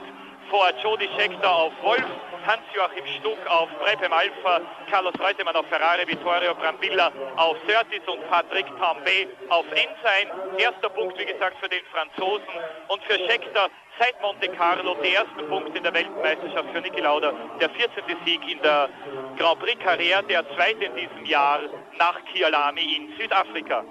vor Jody Scheckter auf Wolf, Hans-Joachim Stuck auf Prepem Alpha, Carlos Reutemann auf Ferrari, Vittorio Brambilla auf Surtees und Patrick Tambay auf Ensign. Erster Punkt, wie gesagt, für den Franzosen und für Scheckter seit Monte Carlo der erste Punkt in der Weltmeisterschaft für Niki Lauda, der 14. Sieg in der Grand Prix-Karriere, der zweite in diesem Jahr nach Kyalami in Südafrika.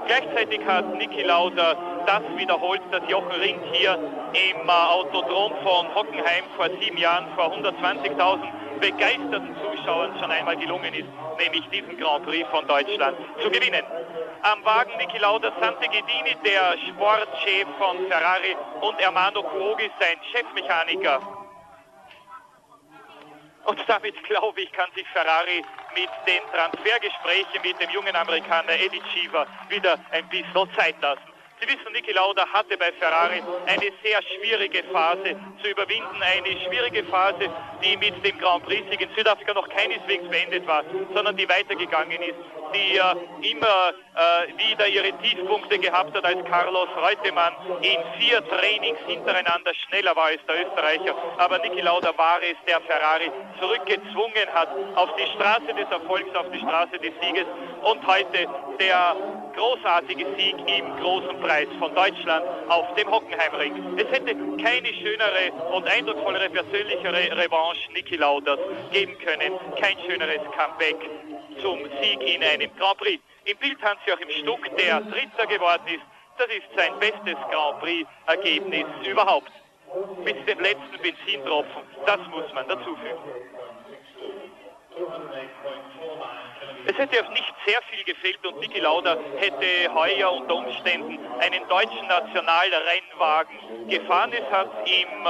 Gleichzeitig hat Niki Lauda das wiederholt, das Jochen Rindt hier im Autodrom von Hockenheim vor 7 Jahren vor 120.000 begeisterten Zuschauern schon einmal gelungen ist, nämlich diesen Grand Prix von Deutschland zu gewinnen. Am Wagen Niki Lauda Sante Ghedini, der Sportchef von Ferrari, und Ermanno Kuogi, sein Chefmechaniker. Und damit, glaube ich, kann sich Ferrari mit den Transfergesprächen mit dem jungen Amerikaner Eddie Cheever wieder ein bisschen Zeit lassen. Sie wissen, Niki Lauda hatte bei Ferrari eine sehr schwierige Phase zu überwinden, eine schwierige Phase, die mit dem Grand Prix-Sieg in Südafrika noch keineswegs beendet war, sondern die weitergegangen ist, die immer wieder ihre Tiefpunkte gehabt hat, als Carlos Reutemann in 4 Trainings hintereinander schneller war als der Österreicher. Aber Niki Lauda war es, der Ferrari zurückgezwungen hat auf die Straße des Erfolgs, auf die Straße des Sieges, und heute der großartige Sieg im großen Preis von Deutschland auf dem Hockenheimring. Es hätte keine schönere und eindrucksvollere persönlichere Revanche Niki Laudas geben können, kein schöneres Comeback zum Sieg in einem Grand Prix. Im Bild Hans-Joachim Stuck, der Dritter geworden ist. Das ist sein bestes Grand Prix-Ergebnis überhaupt. Bis den letzten Benzintropfen, das muss man dazufügen. Es hätte auf nicht sehr viel gefehlt und Niki Lauda hätte heuer unter Umständen einen deutschen Nationalrennwagen gefahren. Es hat im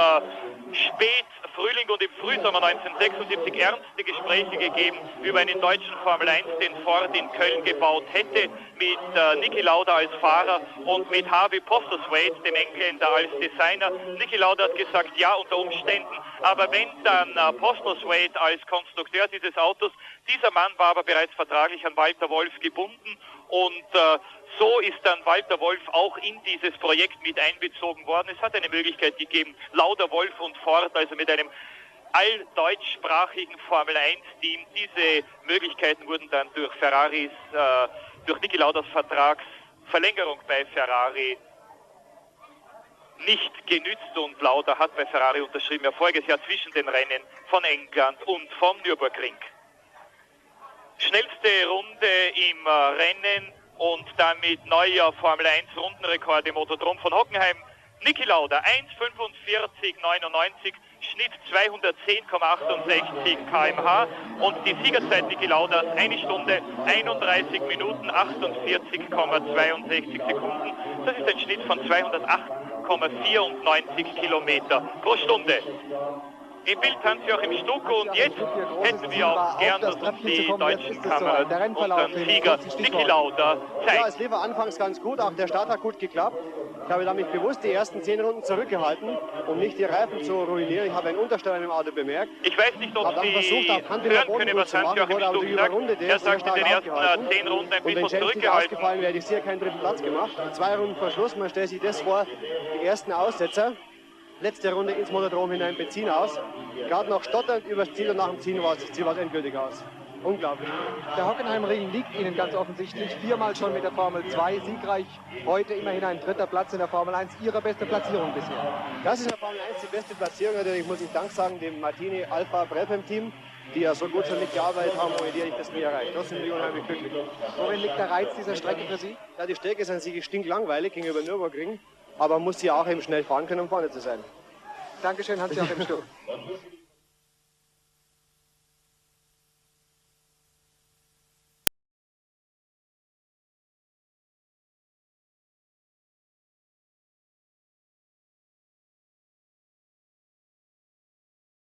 Frühling und im Frühsommer 1976 ernste Gespräche gegeben über einen deutschen Formel 1, den Ford in Köln gebaut hätte, mit Niki Lauda als Fahrer und mit Harvey Postlethwaite, dem Engländer, als Designer. Niki Lauda hat gesagt, ja, unter Umständen, aber wenn dann Postlethwaite als Konstrukteur dieses Autos, dieser Mann war aber bereits vertraglich an Walter Wolf gebunden und so ist dann Walter Wolf auch in dieses Projekt mit einbezogen worden. Es hat eine Möglichkeit gegeben, Lauda, Wolf und Ford, also mit einem alldeutschsprachigen Formel-1-Team. Diese Möglichkeiten wurden dann durch durch Niki Laudas Vertragsverlängerung bei Ferrari nicht genützt und Lauda hat bei Ferrari unterschrieben, voriges Jahr zwischen den Rennen von England und vom Nürburgring. Schnellste Runde im Rennen und damit neuer Formel 1 Rundenrekord im Motodrom von Hockenheim. Niki Lauda 1:45:99, Schnitt 210,68 km/h und die Siegerzeit Niki Laudas 1 Stunde 31 Minuten 48,62 Sekunden. Das ist ein Schnitt von 208,94 Kilometer pro Stunde. Im Bild Hans-Joachim Stucco und jetzt hätten wir auch gern, dass uns die deutschen Kameras unseren Sieger Niki Lauda zeigen. Ja, es lief anfangs ganz gut, auch der Start hat gut geklappt. Ich habe damit bewusst die ersten 10 Runden zurückgehalten, um nicht die Reifen zu ruinieren. Ich habe einen Untersteller im Auto bemerkt. Ich weiß nicht, ob Sie hören können, was Hans-Joachim Stucco sagt. Er sagt, in den ersten 10 Runden ein bisschen zurückgehalten. Ausgefallen wäre, ich sicher keinen dritten Platz gemacht. 2 Runden vor Schluss, man stellt sich das vor, die ersten Aussetzer. Letzte Runde ins Motodrom hinein, Benzin aus. Gerade noch stotternd übers Ziel und nach dem Ziel war das Ziel endgültig aus. Unglaublich. Der Hockenheimring liegt Ihnen ganz offensichtlich 4-mal schon mit der Formel 2 siegreich. Heute immerhin ein 3. Platz in der Formel 1. Ihre beste Platzierung bisher? Das ist in der Formel 1 die beste Platzierung. Natürlich muss ich Dank sagen dem Martini Alpha Brabham Team, die ja so gut für mich gearbeitet haben, ohne die hätte ich das nie erreicht. Trotzdem bin ich unheimlich glücklich. Worin liegt der Reiz dieser Strecke für Sie? Ja, die Strecke ist an sich stinklangweilig gegenüber Nürburgring, aber man muss sie auch eben schnell fahren können, um vorne zu sein. Dankeschön, Hans-Joachim Stuck.